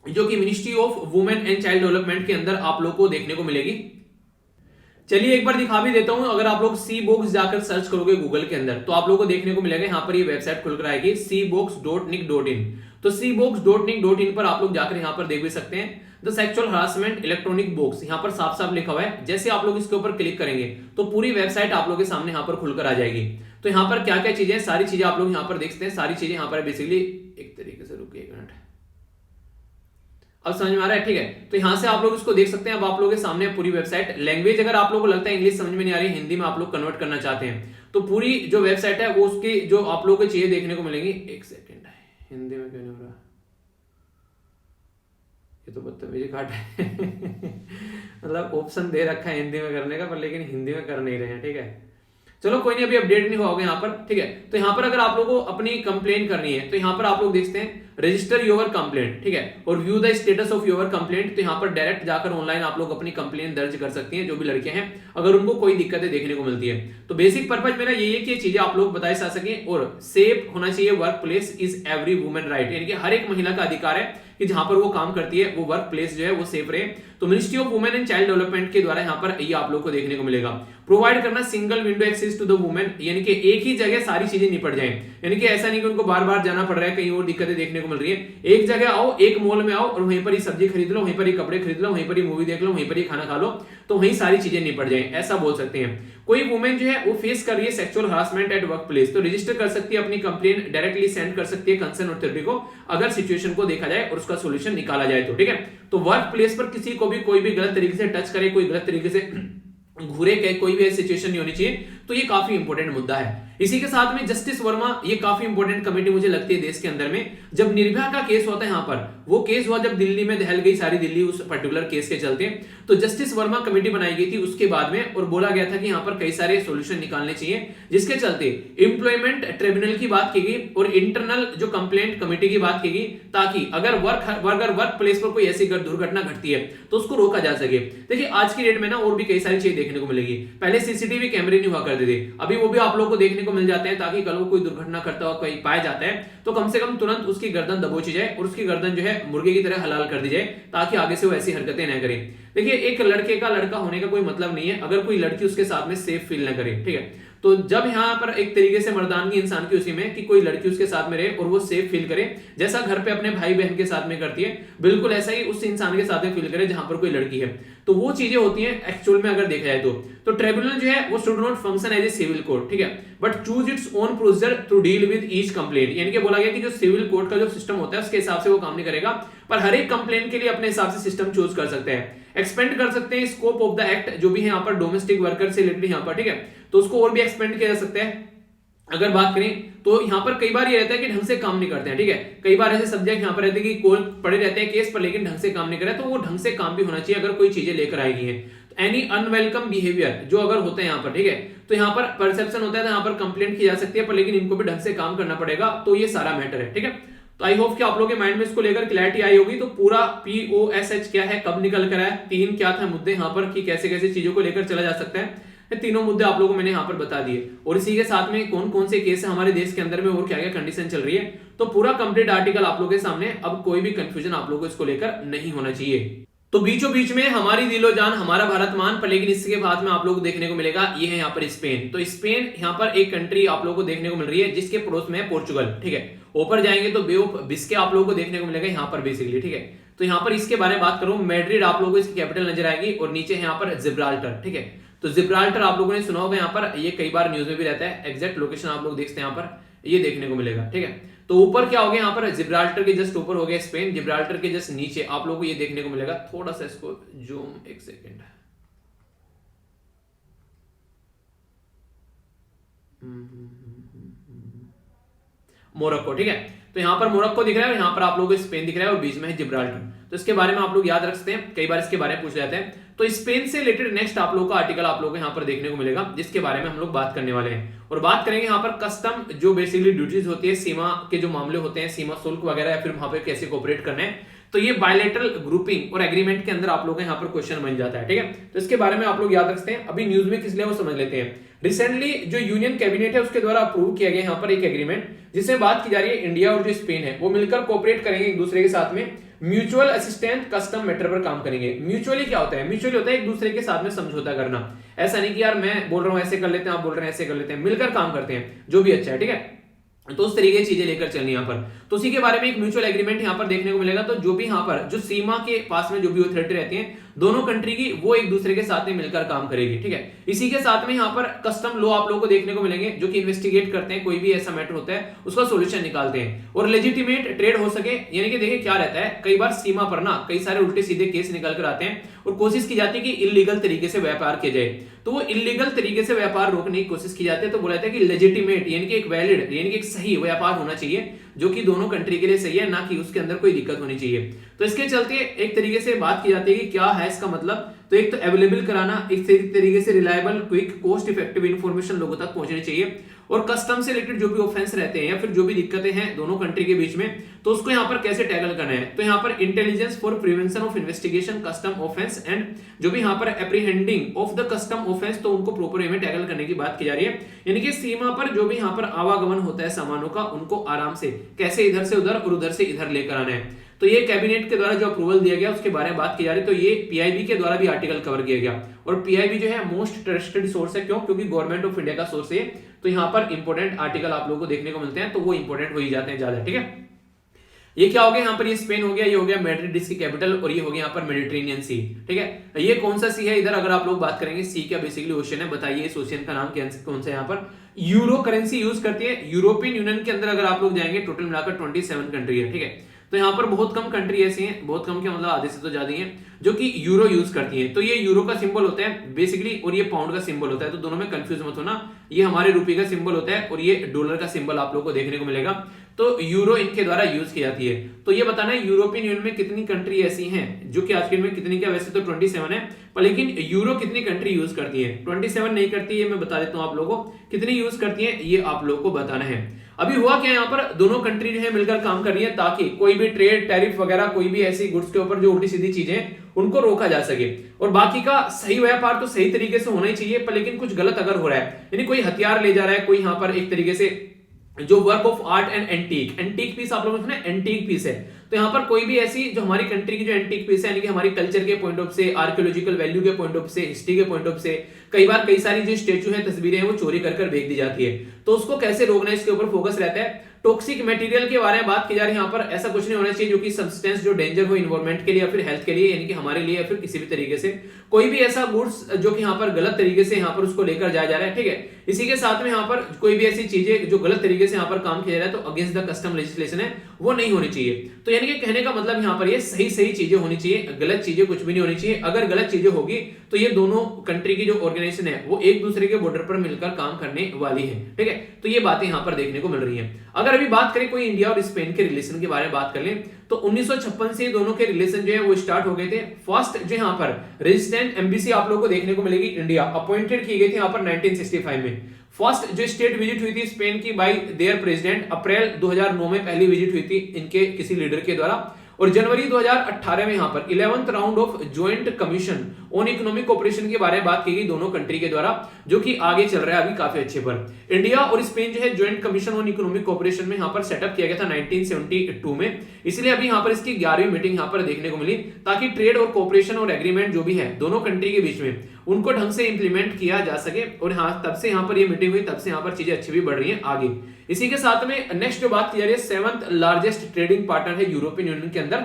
जो कि ministry of women and child development के अंदर आप लोग को देखने को मिलेगी। चलिए एक बार दिखा भी देता हूं। अगर आप लोग सी बॉक्स जाकर सर्च करोगे गूगल के अंदर तो आप लोगों को देखने को मिलेगा यहाँ पर ये वेबसाइट खुलकर आएगी cbox.nic.in। तो cbox.nic.in पर आप लोग जाकर यहाँ पर देख भी सकते हैं the sexual harassment electronic box, यहाँ पर साफ साफ लिखा हुआ है। जैसे आप लोग इसके ऊपर क्लिक करेंगे तो पूरी वेबसाइट आप लोग के सामने यहाँ पर खुलकर आ जाएगी। तो यहाँ पर क्या क्या चीजें, सारी चीजें आप लोग यहाँ पर देख सकते हैं। सारी चीजें यहाँ पर बेसिकली एक तरीके से, रुकिए एक मिनट, अब समझ में आ रहा है, ठीक है। तो यहां से आप लोग इसको देख सकते हैं। अब आप लोगों के सामने पूरी वेबसाइट, लैंग्वेज अगर आप लोगों को लगता है इंग्लिश समझ में नहीं आ रही, हिंदी में आप लोग कन्वर्ट करना चाहते हैं तो पूरी जो वेबसाइट है वो उसकी जो आप लोगों को चाहिए देखने को मिलेंगी। एक सेकेंड, हिंदी में क्यों नहीं हो रहा, ये तो बदतमीजी काट है मतलब ऑप्शन दे रखा है हिंदी में करने का, पर लेकिन हिंदी में कर नहीं रहे हैं, ठीक है। चलो कोई नहीं, अभी अपडेट नहीं होगा यहाँ पर, ठीक है। तो यहाँ पर अगर आप लोगों को अपनी कंप्लेन करनी है तो यहाँ पर आप लोग देखते हैं रजिस्टर योर कंप्लेंट, ठीक है, और view the status of your complaint. तो यहाँ पर डायरेक्ट जाकर ऑनलाइन आप लोग अपनी कंप्लेंट दर्ज कर सकती हैं, जो भी लड़कियां हैं, अगर उनको कोई दिक्कतें देखने को मिलती है। तो बेसिक पर्पज मेरा यही है कि ये चीजें आप लोग बताए जा सके, और सेफ होना चाहिए work place is every women right, यानी कि हर एक महिला का अधिकार है कि जहां पर वो काम करती है वो वर्क प्लेस जो है वो सेफ रहे। तो ministry of women and child development के द्वारा यहाँ पर ये आप लोग को देखने को मिलेगा। प्रोवाइड करना single window access to the women, यानी कि एक ही जगह सारी चीजें निपट जाएं, यानी कि ऐसा नहीं कि उनको बार बार जाना पड़ रहा है, कहीं और दिक्कतें देखने को मिल रही है। एक जगह आओ, एक मॉल में आओ और वहीं पर ही सब्जी खरीद लो, वहीं पर ही कपड़े खरीद लो, वहीं पर ही मूवी देख लो, वहीं पर ही खाना खा लो, तो वहीं सारी चीजें निपट जाएं, ऐसा बोल सकते हैं। कोई वुमेन जो है वो फेस कर रही है sexual harassment at work place, तो रजिस्टर कर सकती है अपनी कंप्लेंट, डायरेक्टली सेंड कर सकती है कंसर्न अथॉरिटी को, अगर सिचुएशन को देखा जाए और उसका सॉल्यूशन निकाला जाए तो, ठीक है। तो वर्क प्लेस पर किसी को भी कोई भी गलत तरीके से टच करे, कोई गलत तरीके से घूरे के, कोई भी ऐसी सिचुएशन नहीं होनी चाहिए। तो ये काफी इंपॉर्टेंट मुद्दा है। इसी के साथ में जस्टिस वर्मा, ये काफी इंपॉर्टेंट कमेटी मुझे लगती है देश के अंदर में। जब निर्भया का केस होता है, यहाँ पर वो केस हुआ जब दिल्ली में दहल गई सारी दिल्ली उस पर्टिकुलर केस के चलते, तो जस्टिस वर्मा कमेटी बनाई गई थी उसके बाद में, और बोला गया था कि यहाँ पर कई सारे सॉल्यूशन निकालने चाहिए, जिसके चलते एम्प्लॉयमेंट ट्रिब्यूनल की बात की गई और इंटरनल जो कंप्लेंट कमेटी की बात की गई, ताकि अगर वर्क प्लेस पर कोई ऐसी दुर्घटना घटती है तो उसको रोका जा सके। देखिए आज की डेट में ना और भी कई सारी चीजें देखने को मिलेगी। पहले सीसीटीवी कैमरे नहीं हुआ करते थे, अभी वो भी आप लोग को देखने को मिल जाते हैं, ताकि कल को कोई दुर्घटना करता हुआ कहीं पाया जाता है तो कम से कम तुरंत उसकी गर्दन दबोची जाए और उसकी गर्दन जो है मुर्गे की तरह हलाल कर दी जाए, ताकि आगे से वो ऐसी हरकतें न करे। देखिए एक लड़के का लड़का होने का कोई मतलब नहीं है अगर कोई लड़की उसके साथ में सेफ फील न करे, ठीक है। तो जब यहाँ पर एक तरीके से मर्दानगी इंसान की उसी में कि कोई लड़की उसके साथ में रहे और वो सेफ फील करे, जैसा घर पे अपने भाई बहन के साथ में करती है, बिल्कुल ऐसा ही उस इंसान के साथ में फील करे जहां पर कोई लड़की है। तो वो चीजें होती हैं एक्चुअल में अगर देखा जाए तो ट्रिब्यूनल जो है वो should not function as a civil court, ठीक है, but choose its own procedure to deal with each complaint. यानी कि बोला गया कि जो सिविल कोर्ट का जो सिस्टम होता है उसके हिसाब से वो काम नहीं करेगा, पर हर एक कंप्लेंट के लिए अपने हिसाब से सिस्टम चूज कर सकते हैं, एक्सपेंड कर सकते हैं स्कोप ऑफ द एक्ट, जो भी है यहाँ पर डोमेस्टिक वर्कर से रिलेटेड यहाँ पर, ठीक है, तो उसको और भी एक्सपेंड किया जा सकता है। अगर बात करें तो यहाँ पर कई बार ये रहता है कि ढंग से काम नहीं करते हैं, ठीक है, कई बार ऐसे सब्जेक्ट यहाँ पर रहते हैं कि कोल पड़े रहते हैं केस पर लेकिन ढंग से काम नहीं कर रहे, तो वो ढंग से काम भी होना चाहिए अगर कोई चीजें लेकर आएगी हैं। एनी अनवेलकम बिहेवियर जो अगर होते हैं यहाँ पर, ठीक है, तो यहाँ पर परसेप्शन होता है तो यहाँ पर कंप्लेंट की जा सकती है, पर लेकिन इनको भी ढंग से काम करना पड़ेगा, तो ये सारा मैटर है, ठीक है। तो आई होप कि आप लोगों के माइंड में इसको लेकर क्लैरिटी आई होगी। तो पूरा POSH क्या है, कब निकल कर आया, तीन क्या था मुद्दे यहाँ पर कि कैसे कैसे चीजों को लेकर चला जा सकता है, ये तीनों मुद्दे आप लोगों को मैंने यहाँ पर बता दिए, और इसी के साथ में कौन कौन से केस है हमारे देश के अंदर में और क्या क्या कंडीशन चल रही है, तो पूरा कंप्लीट आर्टिकल आप लोगों के सामने। अब कोई भी कंफ्यूजन आप लोगों को इसको लेकर नहीं होना चाहिए। तो बीचों बीच में हमारी दिलो जान हमारा भारत मान, पर लेकिन इसके बाद में आप लोगों को देखने को मिलेगा ये है यहाँ पर स्पेन। तो स्पेन यहाँ पर एक कंट्री आप लोगों को देखने को मिल रही है जिसके पड़ोस में है पोर्चुगल, ठीक है। ऊपर जाएंगे तो बे ऑफ बिस्के आप लोगों को देखने को मिलेगा यहाँ पर बेसिकली, ठीक है। तो यहाँ पर इसके बारे में बात करूं, मैड्रिड आप लोगों को इसकी कैपिटल नजर आएगी, और नीचे है यहाँ पर जिब्राल्टर, ठीक है। तो जिब्राल्टर आप लोगों ने सुना होगा, यहाँ पर ये कई बार न्यूज में भी रहता है, एग्जैक्ट लोकेशन आप लोग देखते हैं यहाँ पर ये देखने को मिलेगा, ठीक है। तो ऊपर क्या हो गया, यहाँ पर जिब्राल्टर के जस्ट ऊपर हो गया स्पेन, जिब्राल्टर के जस्ट नीचे आप लोगों को ये देखने को मिलेगा, थोड़ा सा इसको जूम, एक सेकेंड, मोरक्को, ठीक है। तो यहाँ पर मोरक्को दिख रहा है और यहाँ पर आप लोगों को स्पेन दिख रहा है और बीच में है जिब्राल्टर। तो इसके बारे में आप लोग याद रख सकते हैं, कई बार इसके बारे में पूछ जाते हैं। तो स्पेन से रिलेटेड नेक्स्ट आप लोगों का आर्टिकल आप लोगों को यहाँ पर देखने को मिलेगा, जिसके बारे में हम लोग बात करने वाले हैं। और बात करेंगे यहाँ पर कस्टम जो बेसिकली ड्यूटीज होती है, सीमा के जो मामले होते हैं, सीमा शुल्क वगैरह, या फिर वहां पर कैसे कोऑपरेट करना है, तो ये बायलैटरल ग्रुपिंग और एग्रीमेंट के अंदर आप लोगों का यहाँ पर क्वेश्चन बन जाता है, ठीक है। तो इसके बारे में आप लोग याद रखते हैं। अभी न्यूज में किस लिए वो समझ लेते हैं। रिसेंटली जो यूनियन कैबिनेट है उसके द्वारा अप्रूव किया गया यहाँ पर एक एग्रीमेंट, जिसमें बात की जा रही है इंडिया और जो स्पेन है वो मिलकर कोऑपरेट करेंगे एक दूसरे के साथ में, म्यूचुअल असिस्टेंट कस्टम मैटर पर काम करेंगे। म्यूचुअली क्या होता है, म्यूचुअली होता है एक दूसरे के साथ में समझौता करना। ऐसा नहीं कि यार मैं बोल रहा हूं ऐसे कर लेते हैं, आप बोल रहे हैं ऐसे कर लेते हैं, मिलकर काम करते हैं, जो भी अच्छा है, ठीक है। तो उस तरीके की चीजें लेकर चलनी यहाँ पर। तो उसी के बारे में एक म्यूचुअल एग्रीमेंट यहाँ पर देखने को मिलेगा। तो जो भी यहाँ पर जो सीमा के पास में जो भी अथॉरिटी रहती है दोनों कंट्री की, वो एक दूसरे के साथ में मिलकर काम करेगी, ठीक है। इसी के साथ में यहाँ पर कस्टम लॉ आप लोगों को देखने को मिलेंगे, जो कि इन्वेस्टिगेट करते हैं, कोई भी ऐसा मैटर होता है उसका सोल्यूशन निकालते हैं, और लेजिटिमेट ट्रेड हो सके। यानी कि देखिए क्या रहता है, कई बार सीमा पर ना कई सारे उल्टे सीधे केस निकल कर आते हैं और कोशिश की जाती है कि इलीगल तरीके से व्यापार किया जाए, तो वो इलीगल तरीके से व्यापार रोकने की कोशिश की जाती है। तो बोला जाता है कि लेजिटिमेट यानी कि एक वैलिड यानी कि एक सही व्यापार होना चाहिए, जो कि दोनों कंट्री के लिए सही है, ना कि उसके अंदर कोई दिक्कत होनी चाहिए। तो इसके चलते एक तरीके से बात की जाती है कि क्या है इसका मतलब, तो एक तो अवेलेबल कराना, एक तरीके से reliable, quick, cost effective information लोगों तक पहुंचनी चाहिए, और कस्टम से रिलेटेड जो भी ऑफेंस रहते हैं या फिर जो भी दिक्कतें हैं दोनों कंट्री के बीच में, तो उसको यहाँ पर कैसे टैकल करना है। तो यहाँ पर intelligence for prevention of investigation custom offence and जो भी यहाँ पर एप्रीहेंडिंग ऑफ द कस्टम ऑफेंस, तो उनको प्रॉपर वे में टैकल करने की बात की जा रही है। यानी कि सीमा पर जो भी यहाँ पर आवागमन होता है सामानों का, उनको आराम से कैसे इधर से उधर और उधर से इधर लेकर आना है। तो ये कैबिनेट के द्वारा जो अप्रूवल दिया गया उसके बारे में बात की जा रही है। तो ये पीआईबी के द्वारा भी आर्टिकल कवर किया गया, और पीआईबी जो है मोस्ट ट्रस्टेड सोर्स है। क्यों? क्योंकि गवर्नमेंट ऑफ इंडिया का सोर्स है, तो यहाँ पर इंपोर्टेंट आर्टिकल आप लोगों को देखने को मिलते हैं, तो वो इंपोर्टेंट हो ही जाते हैं ज्यादा। ठीक है, ये क्या हो गया यहाँ पर, ये स्पेन हो गया, ये हो गया मैड्रिड इसकी कैपिटल, और ये हो गया यहाँ पर मेडिटेरेनियन सी। ठीक है, ये कौन सा सी है इधर अगर आप लोग बात करेंगे, सी क्या बेसिकली ओशन है, बताइए इस ओशन का नाम कौन सा है। यहाँ पर यूरो करेंसी यूज करती है यूरोपियन यूनियन के अंदर, अगर आप लोग जाएंगे टोटल मिलाकर 27 कंट्री है। ठीक है, तो यहाँ पर बहुत कम कंट्री ऐसी हैं, बहुत कम क्या मतलब आधे से तो ज्यादा ही हैं, जो कि यूरो यूज करती हैं। तो ये यूरो का सिंबल होता है बेसिकली, और ये पाउंड का सिंबल होता है, तो दोनों में कंफ्यूज मत होना। ये हमारे रुपये का सिंबल होता है और ये डॉलर का सिंबल आप लोग को देखने को मिलेगा। तो यूरो इनके द्वारा यूज की जाती है। तो ये बताना है यूरोपियन यूनियन में कितनी कंट्री ऐसी हैं जो कि आज के में कितनी, क्या वैसे तो 27 है, पर लेकिन यूरो कितनी कंट्री यूज करती है, 27 नहीं करती है, मैं बता देता हूं आप लोगों को कितनी यूज करती है, ये आप लोगों को बताना है। अभी हुआ क्या, यहाँ पर दोनों कंट्री जो है मिलकर काम कर रही है ताकि कोई भी ट्रेड टैरिफ वगैरह कोई भी ऐसी गुड्स के ऊपर जो उल्टी सीधी चीजें उनको रोका जा सके, और बाकी का सही व्यापार तो सही तरीके से होना ही चाहिए। पर लेकिन कुछ गलत अगर हो रहा है, यानी कोई हथियार ले जा रहा है, कोई यहाँ पर एक तरीके से जो work of art and antique piece, आप लोगों ने सुना एंटीक पीस है, तो यहाँ पर कोई भी ऐसी जो हमारी कंट्री की जो एंटीक पीस है, यानी कि हमारी कल्चर के पॉइंट ऑफ से, आर्कियोलॉजिकल वैल्यू के पॉइंट ऑफ से, हिस्ट्री के पॉइंट ऑफ से, कई बार कई सारी जो स्टेचू है, तस्वीरें हैं, वो चोरी कर बेच दी जाती है, तो उसको कैसे रोकना है इसके ऊपर फोकस रहता है। टॉक्सिक मटेरियल के बारे में बात की जा रही है यहाँ पर, ऐसा कुछ नहीं होना चाहिए जो कि सब्सटेंस जो डेंजर हो इन्वायरमेंट के लिए या फिर हेल्थ के लिए, यानी कि हमारे लिए या फिर किसी भी तरीके से कोई भी ऐसा गुड्स जो कि यहाँ पर गलत तरीके से यहाँ पर उसको लेकर जाया जा रहा है। ठीक है, इसी के साथ में यहाँ पर कोई भी ऐसी चीजें जो गलत तरीके से यहाँ पर काम किया जा रहा है, तो अगेंस्ट द कस्टम लेजिस्लेशन है, वो नहीं होनी चाहिए। तो यानी कि कहने का मतलब यहाँ पर ये सही चीजें होनी चाहिए, गलत चीजें कुछ भी नहीं होनी चाहिए। अगर गलत चीजें होगी तो ये दोनों कंट्री की जो ऑर्गेनाइजेशन है वो एक दूसरे के बॉर्डर पर मिलकर काम करने वाली है। ठीक है, तो ये बातें यहाँ पर देखने को मिल रही है। अगर अभी बात करें कोई इंडिया और स्पेन के रिलेशन के बारे में बात कर लें, तो 1956 से दोनों के रिलेशन जो है वो स्टार्ट हो गए थे। फर्स्ट जो यहाँ पर रेजिडेंट एम्बेसी आप लोगों को देखने को मिलेगी इंडिया अपॉइंटेड की गई थी यहाँ पर 1965 में। फर्स्ट जो स्टेट विजिट हुई थी स्पेन की बाय देयर प्रेसिडेंट, अप्रैल 2009 में पहली विजिट हुई थी इनके किसी लीडर के द्वारा, और जनवरी 2018 में यहाँ पर 11th round of joint commission on economic cooperation के बारे में बात की गई दोनों कंट्री के द्वारा, जो कि आगे चल रहा है अभी काफी अच्छे पर। इंडिया और स्पेन जो है joint commission on economic cooperation में यहाँ पर सेटअप किया गया था 1972 में, इसलिए अभी यहाँ पर इसकी 11वीं मीटिंग यहाँ पर देखने को मिली, ताकि ट्रेड और कोऑपरेशन और एग्रीमेंट जो भी है दोनों कंट्री के बीच में उनको ढंग से इंप्लीमेंट किया जा सके। और हाँ, तब से यहाँ पर ये मीटिंग हुई, तब से यहाँ पर चीजें अच्छी भी बढ़ रही है आगे। इसी के साथ में नेक्स्ट जो बात की जा रही है, 7th लार्जेस्ट ट्रेडिंग पार्टनर है यूरोपियन यूनियन के अंदर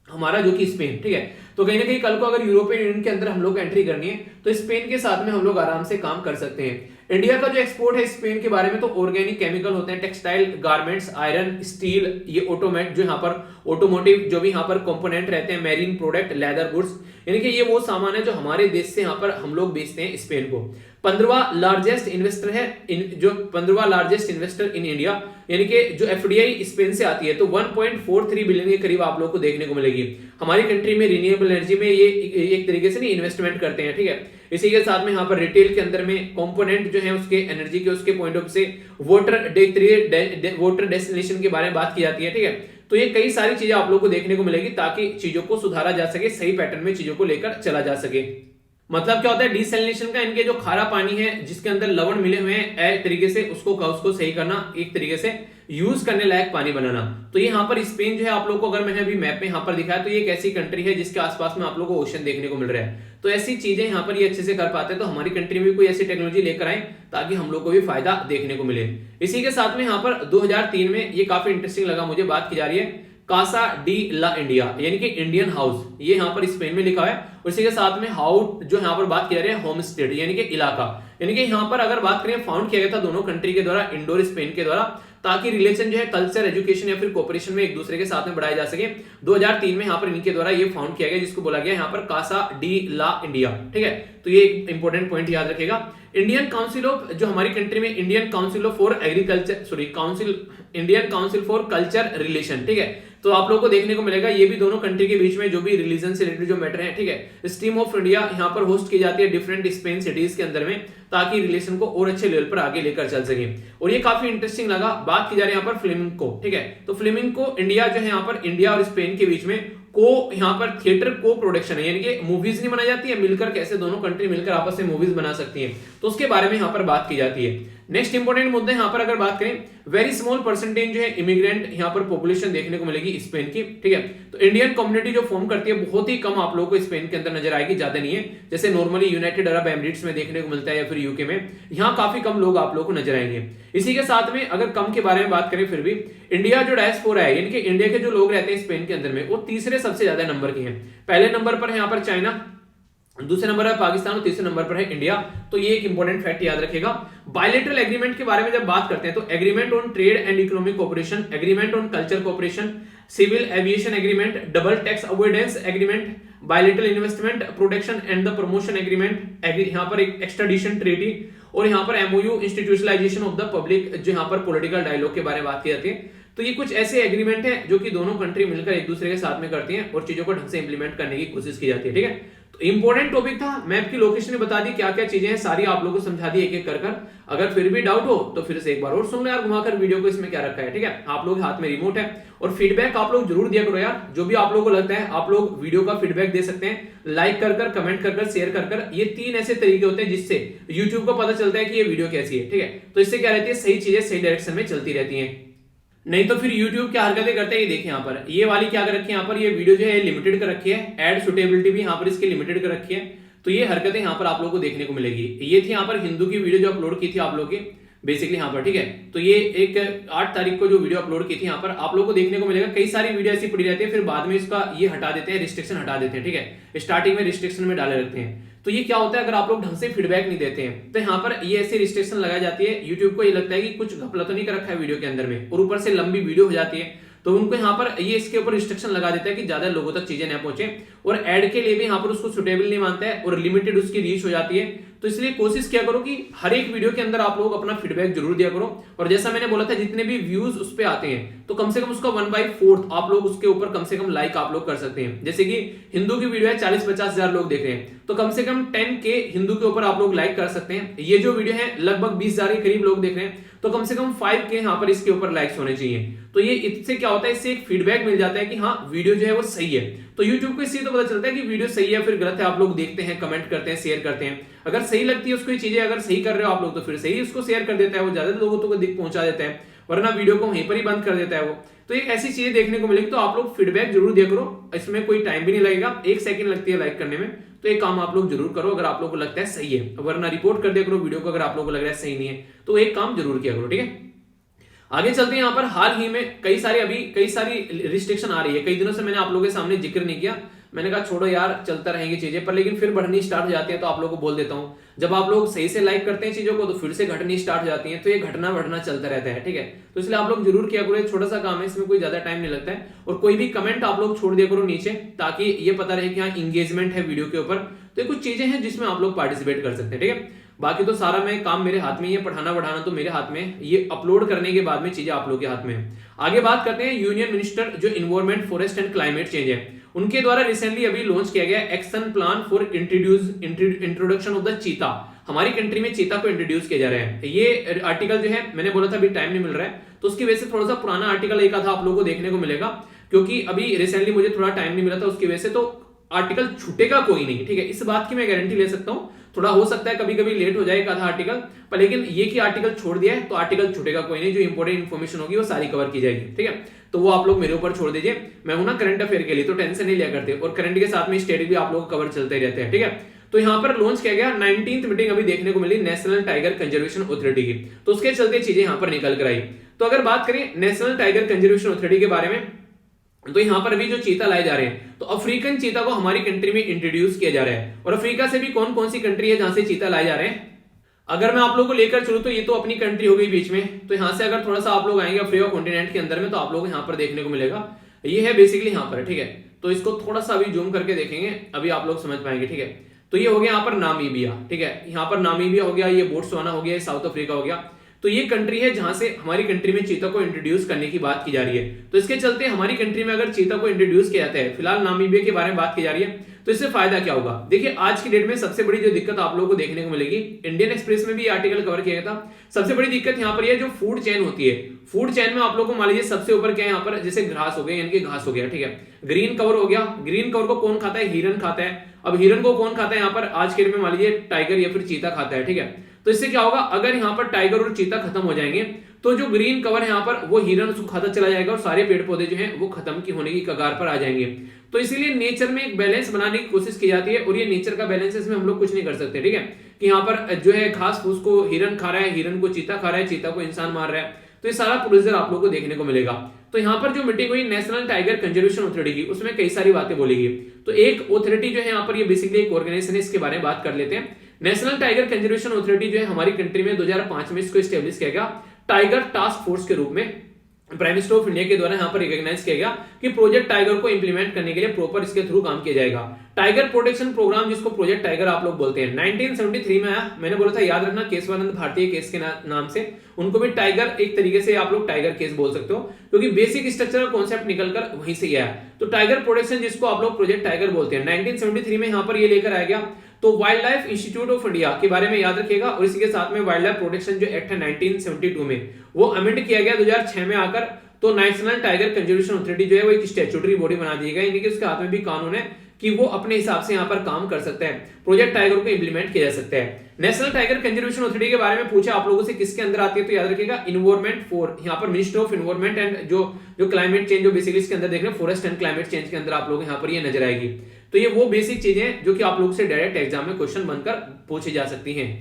हमारा, जो कि स्पेन। ठीक है, तो कहीं ना कहीं कल को अगर यूरोपियन यूनियन के अंदर हम लोग एंट्री करनी है तो स्पेन के साथ में हम लोग आराम से काम कर सकते हैं। इंडिया का जो एक्सपोर्ट है स्पेन के बारे में, तो ऑर्गेनिक केमिकल होते हैं, टेक्सटाइल, गारमेंट्स, आयरन, स्टील, ये ऑटोमेट जो यहाँ पर ऑटोमोटिव जो भी यहाँ पर कंपोनेंट रहते हैं, मैरीन प्रोडक्ट, लेदर गुड्स, यानी कि ये वो सामान है जो हमारे देश से यहाँ पर हम लोग बेचते हैं स्पेन को। 15वां लार्जेस्ट इन्वेस्टर है जो 15वां लार्जेस्ट इन्वेस्टर इन इंडिया, यानी कि जो एफडीआई स्पेन से आती है, तो 1.43 बिलियन के करीब आप लोग को देखने को मिलेगी। हमारी कंट्री में रिन्यूएबल एनर्जी में ये एक तरीके से नहीं इन्वेस्टमेंट करते हैं। ठीक है, इसी के साथ में यहाँ पर रिटेल के अंदर में कंपोनेंट जो है उसके एनर्जी के उसके पॉइंट ऑफ से वाटर डेस्टिनेशन के बारे में बात की जाती है। ठीक है, तो ये कई सारी चीजें आप लोग को देखने को मिलेगी ताकि चीजों को सुधारा जा सके, सही पैटर्न में चीजों को लेकर चला जा सके। मतलब क्या होता है डिसैलिनेशन का, इनके जो खारा पानी है जिसके अंदर लवण मिले हुए हैं एक तरीके से उसको सही करना, एक तरीके से यूज करने लायक पानी बनाना। तो ये यहाँ पर स्पेन जो है आप लोग को, अगर मैंने अभी मैप में यहाँ पर दिखाया, तो ये एक ऐसी कंट्री है जिसके आसपास में आप लोग को ओशन देखने को मिल रहा है। तो ऐसी चीजें यहाँ पर ये अच्छे से कर पाते हैं, तो हमारी कंट्री में भी कोई ऐसी टेक्नोलॉजी लेकर आए ताकि हम लोग को भी फायदा देखने को मिले। इसी के साथ में यहाँ पर 2003 में ये काफी इंटरेस्टिंग लगा मुझे, बात की जा रही है कासा डी ला इंडिया, यानी कि इंडियन हाउस, ये यहाँ पर स्पेन में लिखा है। उसी के साथ में हाउ जो यहाँ पर बात की जा रही है होम स्टेट, यानी कि इलाका, यानी कि यहाँ पर अगर बात करें फाउंड किया गया था दोनों कंट्री के द्वारा, इंडोर स्पेन के द्वारा ताकि रिलेशन जो है कल्चर, एजुकेशन या फिर कोऑपरेशन में एक दूसरे के साथ में बढ़ाया जा सके। 2003 में यहाँ पर इनके द्वारा ये फाउंड किया गया, जिसको बोला गया यहाँ पर कासा डी ला इंडिया। ठीक है, तो ये एक इंपॉर्टेंट पॉइंट याद रखेगा। इंडियन काउंसिल ऑफ, जो हमारी कंट्री में Indian council of for agriculture, sorry Indian council for culture relation, ठीक है, तो आप लोगों को देखने को मिलेगा ये भी दोनों कंट्री के बीच में जो भी रिलीजन से रिलेटेड जो मैटर है, ठीक है, स्ट्रीम ऑफ इंडिया यहाँ पर होस्ट की जाती है डिफरेंट स्पेन सिटीज के अंदर में, ताकि रिलेशन को और अच्छे लेवल पर आगे लेकर चल सके। और ये काफी इंटरेस्टिंग लगा। बात की जा रही है यहाँ पर फ्लेमिंगो, ठीक है, तो फ्लेमिंगो इंडिया जो है यहाँ पर इंडिया और स्पेन के बीच में यहाँ पर थिएटर को प्रोडक्शन है, यानी कि मूवीज नहीं बनाई जाती है मिलकर, कैसे दोनों कंट्री मिलकर आपस में मूवीज बना सकती हैं, तो उसके बारे में यहाँ पर बात की जाती है। नेक्स्ट इंपॉर्टेंट मुद्दा यहाँ पर अगर बात करें, वेरी स्मॉल परसेंटेज जो है इमिग्रेंट यहाँ पर पॉपुलेशन देखने को मिलेगी स्पेन की। ठीक है, तो इंडियन कम्युनिटी जो फॉर्म करती है बहुत ही कम आप लोगों को स्पेन के अंदर नजर आएगी, ज्यादा नहीं है, जैसे नॉर्मली यूनाइटेड अरब एमिरेट्स में देखने को मिलता है या फिर यूके में, यहाँ काफी कम लोग आप लोगों को नजर आएंगे। इसी के साथ में अगर कम के बारे में बात करें, फिर भी इंडिया जो डायस्पोरा है, यानी कि इंडिया के जो लोग रहते हैं स्पेन के अंदर में, वो तीसरे सबसे ज्यादा नंबर के हैं। पहले नंबर पर है यहाँ पर चाइना, दूसरे नंबर पर पाकिस्तान और तीसरे नंबर पर है इंडिया। तो ये एक इंपॉर्टेंट फैक्ट याद रखेगा। बायलैटरल एग्रीमेंट के बारे में जब बात करते हैं तो agreement on trade and economic cooperation, agreement on culture cooperation, civil aviation agreement, double tax avoidance agreement, bilateral investment protection and the promotion agreement, यहाँ पर एक एक्सट्राडिशन ट्रीटी, और यहाँ पर MoU institutionalisation of the public, जो यहाँ पर political dialogue के बारे में बात की जाती है। तो ये कुछ ऐसे एग्रीमेंट है जो कि दोनों कंट्री मिलकर एक दूसरे के साथ में करती हैं और चीजों को ढंग से इंप्लीमेंट करने की कोशिश की जाती है। ठीक है, तो इंपॉर्टेंट टॉपिक था, मैप की लोकेशन में बता दी क्या क्या चीजें हैं, सारी आप लोगों को समझा दी एक एक कर कर। अगर फिर भी डाउट हो तो फिर से एक बार और सुन लो यार घुमाकर वीडियो को, इसमें क्या रखा है। ठीक है, आप लोग हाथ में रिमोट है और फीडबैक आप लोग जरूर दिया करो यार, जो भी आप लोगों को लगता है आप लोग वीडियो का फीडबैक दे सकते हैं, लाइक कर कर, कमेंट कर कर, शेयर कर कर। ये 3 ऐसे तरीके होते हैं जिससे यूट्यूब को पता चलता है कि ये वीडियो कैसी है। ठीक है, तो इससे क्या रहती है, सही चीजें सही डायरेक्शन में चलती रहती है। नहीं तो फिर YouTube क्या हरकतें करते हैं, ये देखिए यहाँ पर ये वाली क्या कर रखी है, यहाँ पर ये वीडियो जो है लिमिटेड कर रखी है, एड सुटेबिलिटी भी यहाँ पर इसकी लिमिटेड कर रखी है। तो ये हरकतें यहाँ पर आप लोगों को देखने को मिलेगी। ये थी यहाँ पर हिंदू की वीडियो जो अपलोड की थी आप लोगों की बेसिकली यहाँ पर। ठीक है, तो ये एक 8 तारीख को जो वीडियो अपलोड की थी यहाँ पर आप लोगों को देखने को मिलेगा। कई सारी वीडियो ऐसी पड़ी रहती है, फिर बाद में इसका ये हटा देते हैं, रिस्ट्रिक्शन हटा देते हैं। ठीक है, स्टार्टिंग में रिस्ट्रिक्शन में डाले रखते हैं। तो ये क्या होता है, अगर आप लोग ढंग से फीडबैक नहीं देते हैं तो यहाँ पर ये ऐसी रिस्ट्रिक्शन लगाई जाती है। यूट्यूब को ये लगता है कि कुछ घपला तो नहीं कर रखा है वीडियो के अंदर में, और ऊपर से लंबी वीडियो हो जाती है, तो उनको यहाँ पर ये इसके ऊपर रिस्ट्रिक्शन लगा देता है कि ज्यादा लोगों तक चीजें न पहुंचे, और एड के लिए भी यहाँ पर उसको सुटेबल नहीं मानता है और लिमिटेड उसकी रीच हो जाती है। तो इसलिए कोशिश क्या करो कि हर एक वीडियो के अंदर आप लोग अपना फीडबैक जरूर दिया करो। और जैसा मैंने बोला था, जितने भी व्यूज उस पर आते हैं तो कम से कम उसका 1/4 आप लोग उसके ऊपर कम से कम लाइक आप लोग कर सकते हैं। जैसे कि हिंदू की वीडियो है 40-50 हजार लोग देख रहे हैं, तो कम से कम 10K हिंदू के ऊपर आप लोग लाइक कर सकते हैं। ये जो वीडियो है लगभग 20,000 के करीब लोग देख रहे हैं, तो कम से कम 5K यहाँ पर इसके ऊपर लाइक्स होने चाहिए। तो ये इससे क्या होता है, इससे एक फीडबैक मिल जाता है कि हाँ वीडियो जो है वो सही है। तो यूट्यूब को इससे तो पता चलता है कि वीडियो सही है फिर गलत है, आप लोग देखते हैं, कमेंट करते हैं, शेयर करते हैं। अगर सही लगती है उसको ये चीजें, अगर सही कर रहे हो आप लोग तो फिर सही उसको शेयर कर देता है, वो ज्यादा लोगों को पहुंचा देता है, वरना वीडियो को वहीं पर ही बंद कर देता है वो। तो एक ऐसी चीजें देखने को मिलेगी, तो आप लोग फीडबैक जरूर दिया करो, इसमें कोई टाइम भी नहीं लगेगा, 1 सेकंड लगती है लाइक करने में। तो एक काम आप लोग जरूर करो अगर आप लोगों को लगता है सही है, वरना रिपोर्ट कर दिया करो वीडियो को अगर आप लोगों को लग रहा है सही नहीं है, तो एक काम जरूर किया करो। ठीक है, आगे चलते हैं। यहाँ पर हाल ही में कई सारी रिस्ट्रिक्शन आ रही है। कई दिनों से मैंने आप लोगों के सामने जिक्र नहीं किया, मैंने कहा छोड़ो यार चलता रहेंगी चीजें, पर लेकिन फिर बढ़नी स्टार्ट हो जाती है। तो आप लोगों को बोल देता हूँ, जब आप लोग सही से लाइक करते हैं चीजों को तो फिर से घटनी स्टार्ट हो जाती है, तो ये घटना बढ़ना चलता रहता है। ठीक है, तो इसलिए आप लोग जरूर किया करो, छोटा सा काम है, इसमें कोई ज्यादा टाइम नहीं लगता है। और कोई भी कमेंट आप लोग छोड़ दिया करो नीचे, ताकि ये पता रहे कि हाँ इंगेजमेंट है वीडियो के ऊपर। तो ये कुछ चीजें हैं जिसमें आप लोग पार्टिसिपेट कर सकते हैं। ठीक है, बाकी तो सारा मैं काम मेरे हाथ में ही है, पढ़ाना बढ़ाना तो मेरे हाथ में, ये अपलोड करने के बाद में चीजें आप लोग के हाथ में है। आगे बात करते हैं, यूनियन मिनिस्टर जो environment, forest and climate change है, उनके द्वारा रिसेंटली अभी लॉन्च किया गया action plan for introduction of the चीता। हमारी कंट्री में चीता को इंट्रोड्यूस किया जा रहा है। ये आर्टिकल जो है मैंने बोला था अभी टाइम नहीं मिल रहा है, तो उसकी वजह से थोड़ा सा पुराना आर्टिकल एक आधा आप लोगों को देखने को मिलेगा, क्योंकि अभी रिसेंटली मुझे थोड़ा टाइम नहीं मिला था, उसकी वजह से तो आर्टिकल छूटेगा कोई नहीं। ठीक है, इस बात की मैं गारंटी ले सकता हूं। थोड़ा हो सकता है कभी कभी लेट हो जाए एक आधा आर्टिकल, पर लेकिन ये कि आर्टिकल छोड़ दिया है तो आर्टिकल छूटेगा कोई नहीं, जो इंपॉर्टेंट इन्फॉर्मेशन होगी वो सारी कवर की जाएगी। ठीक है, तो वो आप लोग मेरे ऊपर छोड़ दीजिए, मैं हूं ना करंट अफेयर के लिए, तो टेंशन नहीं लिया करते, और करंट के साथ में स्टेट भी आप लोग कवर चलते रहते हैं। ठीक है, तो यहाँ पर लॉन्च किया गया 19th मीटिंग अभी देखने को मिली नेशनल टाइगर कंजर्वेशन अथॉरिटी की, तो उसके चलते चीजें यहाँ पर निकल कर आई। तो अगर बात करें नेशनल टाइगर कंजर्वेशन अथॉरिटी के बारे में, तो यहाँ पर अभी जो चीता लाए जा रहे हैं, तो अफ्रीकन चीता को हमारी कंट्री में इंट्रोड्यूस किया जा रहा है। और अफ्रीका से भी कौन कौन सी कंट्री है जहां से चीता लाए जा रहे हैं, अगर मैं आप लोगों को लेकर चलूं तो ये तो अपनी कंट्री हो गई बीच में, तो यहाँ से अगर थोड़ा सा आप लोग आएंगे अफ्रीका कॉन्टिनेंट के अंदर में तो आप लोग यहाँ पर देखने को मिलेगा, ये है बेसिकली यहाँ पर, ठीक है। तो इसको थोड़ा सा अभी जूम करके देखेंगे, अभी आप लोग समझ पाएंगे, ठीक है। तो ये हो गया यहाँ पर नामीबिया, ठीक है, यहाँ पर नामीबिया हो गया, ये बोट्सवाना हो गया, साउथ अफ्रीका हो गया। तो ये कंट्री है जहां से हमारी कंट्री में चीता को इंट्रोड्यूस करने की बात की जा रही है। तो इसके चलते हमारी कंट्री में अगर चीता को इंट्रोड्यूस किया जाता है, फिलहाल नामीबिया के बारे में बात की जा रही है, तो इससे फायदा क्या होगा। देखिए आज की डेट में सबसे बड़ी जो दिक्कत आप लोगों को देखने को मिलेगी, इंडियन एक्सप्रेस में भी आर्टिकल कवर किया गया था, सबसे बड़ी दिक्कत यहाँ पर यह जो फूड चेन होती है, फूड चेन में आप लोगों को मान लीजिए सबसे ऊपर क्या है यहाँ पर, जैसे घास हो गया, यानी कि घास हो गया, ठीक है, ग्रीन कवर हो गया, ग्रीन कवर को कौन खाता है, हिरन खाता है। अब हिरन को कौन खाता है यहाँ पर, आज के डेट में मान लीजिए टाइगर या फिर चीता खाता है, ठीक है। तो इससे क्या होगा, अगर यहाँ पर टाइगर और चीता खत्म हो जाएंगे तो जो ग्रीन कवर है यहाँ पर वो हिरन उसको खाता चला जाएगा और सारे पेड़ पौधे जो हैं वो खत्म की होने की कगार पर आ जाएंगे। तो इसीलिए नेचर में एक बैलेंस बनाने की कोशिश की जाती है, और ये नेचर का बैलेंस, इसमें हम लोग कुछ नहीं कर सकते, ठीक है। कि यहाँ पर जो है घास फूस को हिरन खा रहा है, हिरन को चीता खा रहा है, चीता को इंसान मार रहा है, तो ये सारा प्रोसीजर आप लोग को देखने को मिलेगा। तो यहाँ पर जो मीटिंग हुई नेशनल टाइगर कंजर्वेशन अथॉरिटी की, उसमें कई सारी बातें बोलेगी। तो एक अथॉरिटी जो है यहाँ पर, ये बेसिकली एक ऑर्गेनाइजेशन है, इसके बारे में बात कर लेते हैं। नेशनल टाइगर कंजर्वेशन अथॉरिटी जो है हमारी कंट्री में 2005 में इसको एस्टेब्लिश किया गया टाइगर टास्क फोर्स के रूप में, प्राइम मिनिस्टर ऑफ इंडिया के द्वारा यहाँ पर रिकॉग्नाइज किया गया कि प्रोजेक्ट टाइगर को इंप्लीमेंट करने के लिए प्रॉपर इसके थ्रू काम किया जाएगा। टाइगर प्रोटेक्शन प्रोग्राम, जिसको प्रोजेक्ट टाइगर आप लोग बोलते हैं, 1973 में आया। मैंने बोला था, याद रखना, केशवानंद भारतीय केस के नाम से उनको भी टाइगर, एक तरीके से आप लोग टाइगर केस बोल सकते हो, क्योंकि बेसिक स्ट्रक्चरल कॉन्सेप्ट निकलकर वहीं से आया। तो टाइगर प्रोटेक्शन, जिसको आप लोग प्रोजेक्ट टाइगर बोलते हैं, 1973 में यहाँ पर ये लेकर आया गया। तो wild life institute of India के बारे में याद रखिएगा, और इसी के साथ में वाइल्ड लाइफ प्रोटेक्शन जो एक्ट है 1972 में, वो अमेंड किया गया 2006 में आकर। तो नेशनल टाइगर कंजर्वेशन अथॉरिटी जो है वो एक स्टैट्यूटरी बॉडी बना दी गई, यानी कि उसके हाथ में भी कानून है कि वो अपने हिसाब से यहाँ पर काम कर सकते हैं, प्रोजेक्ट टाइगर को इंप्लीमेंट किया जा सकता है। नेशनल टाइगर कंजर्वेशन अथॉरिटी के बारे में पूछा आप लोगों से, किसके अंदर आती है, तो याद रखिएगा इन्वायरमेंट फॉर, यहाँ पर मिनिस्टर ऑफ इन्वायरमेंट एंड जो क्लाइमेट चेंज, जो बेसिकली इसके अंदर देख रहे हैं फॉरेस्ट एंड क्लाइमेट चेंज के अंदर आप लोग यहाँ पर ये नजर आएगी। तो ये वो बेसिक चीजें जो कि आप लोगों से डायरेक्ट एग्जाम में क्वेश्चन बनकर पूछी जा सकती हैं।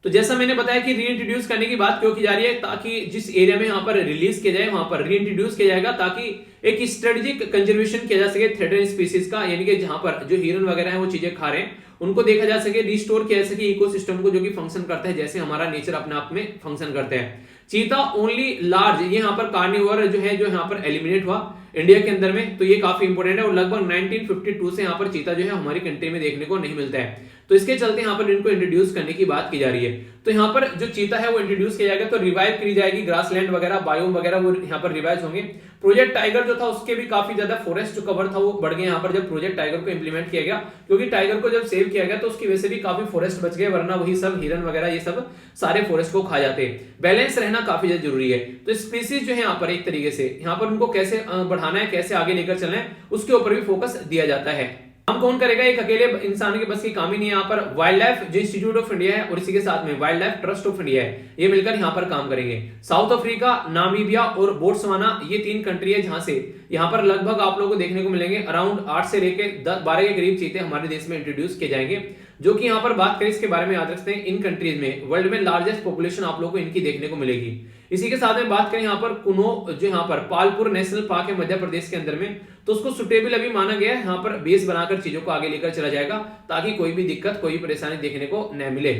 तो जैसा मैंने बताया कि रीइंट्रोड्यूस करने की बात क्यों की जा रही है, ताकि जिस एरिया में यहाँ पर रिलीज किया जाए वहां पर रीइंट्रोड्यूस किया जाएगा, ताकि एक स्ट्रेटेजिक कंजर्वेशन किया जा सके थ्रेटेड स्पीसीज का, यानी कि जहां पर जो हिरन वगैरह है वो चीजें खा रहे हैं उनको देखा जा सके, रिस्टोर किया जा सके इकोसिस्टम को, जो कि फंक्शन करता है जैसे हमारा नेचर अपने आप में फंक्शन करता है। चीता ओनली लार्ज, ये यहाँ पर कार्निवोर जो है, जो यहाँ पर एलिमिनेट हुआ इंडिया के अंदर में, तो ये काफी इंपोर्टेंट है, और लगभग 1952 से यहाँ पर चीता जो है हमारी कंट्री में देखने को नहीं मिलता है। तो इसके चलते यहाँ पर इनको इंट्रोड्यूस करने की बात की जा रही है। तो यहाँ पर जो चीता है वो इंट्रोड्यूस किया जाएगा, तो रिवाइव की जाएगी, ग्रासलैंड वगैरह, बायोम वगैरह वो यहाँ पर रिवाइव होंगे। प्रोजेक्ट टाइगर जो था उसके भी काफी ज्यादा फॉरेस्ट जो कवर था वो बढ़ गया यहाँ पर जब प्रोजेक्ट टाइगर को इंप्लीमेंट किया गया, क्योंकि टाइगर को जब सेव किया गया तो उसकी वजह से भी काफी फॉरेस्ट बच गए, वरना वही सब हिरन वगैरह ये सब सारे फॉरेस्ट को खा जाते हैं। बैलेंस रहना काफी ज्यादा जरूरी है। तो स्पीसीज जो है यहाँ पर एक तरीके से यहाँ पर उनको कैसे बढ़ाना है, कैसे आगे लेकर चलना है, उसके ऊपर भी फोकस दिया जाता है। हम कौन करेगा, एक अकेले इंसान के बस की काम ही नहीं है। यहाँ पर वाइल्ड लाइफ जो इंस्टीट्यूट ऑफ इंडिया है और इसी के साथ में wild life trust of India है, ये मिलकर यहाँ पर काम करेंगे। साउथ अफ्रीका, नामीबिया और बोट्सवाना, ये 3 कंट्री है जहां से यहाँ पर लगभग आप लोगों को देखने को मिलेंगे अराउंड 8 से लेकर 12 के करीब चीते हमारे देश में इंट्रोड्यूस किए जाएंगे, जो कि यहाँ पर बात करें इसके बारे में याद रखते हैं, इन कंट्रीज में वर्ल्ड में लार्जेस्ट पॉपुलेशन आप लोगों को इनकी देखने को मिलेगी। इसी के साथ में बात करें यहाँ पर कुनो, जो यहाँ पर पालपुर नेशनल पार्क है मध्य प्रदेश के अंदर में, तो उसको सुटेबल अभी माना गया है, यहाँ पर बेस बनाकर चीजों को आगे लेकर चला जाएगा, ताकि कोई भी दिक्कत, कोई भी परेशानी देखने को न मिले।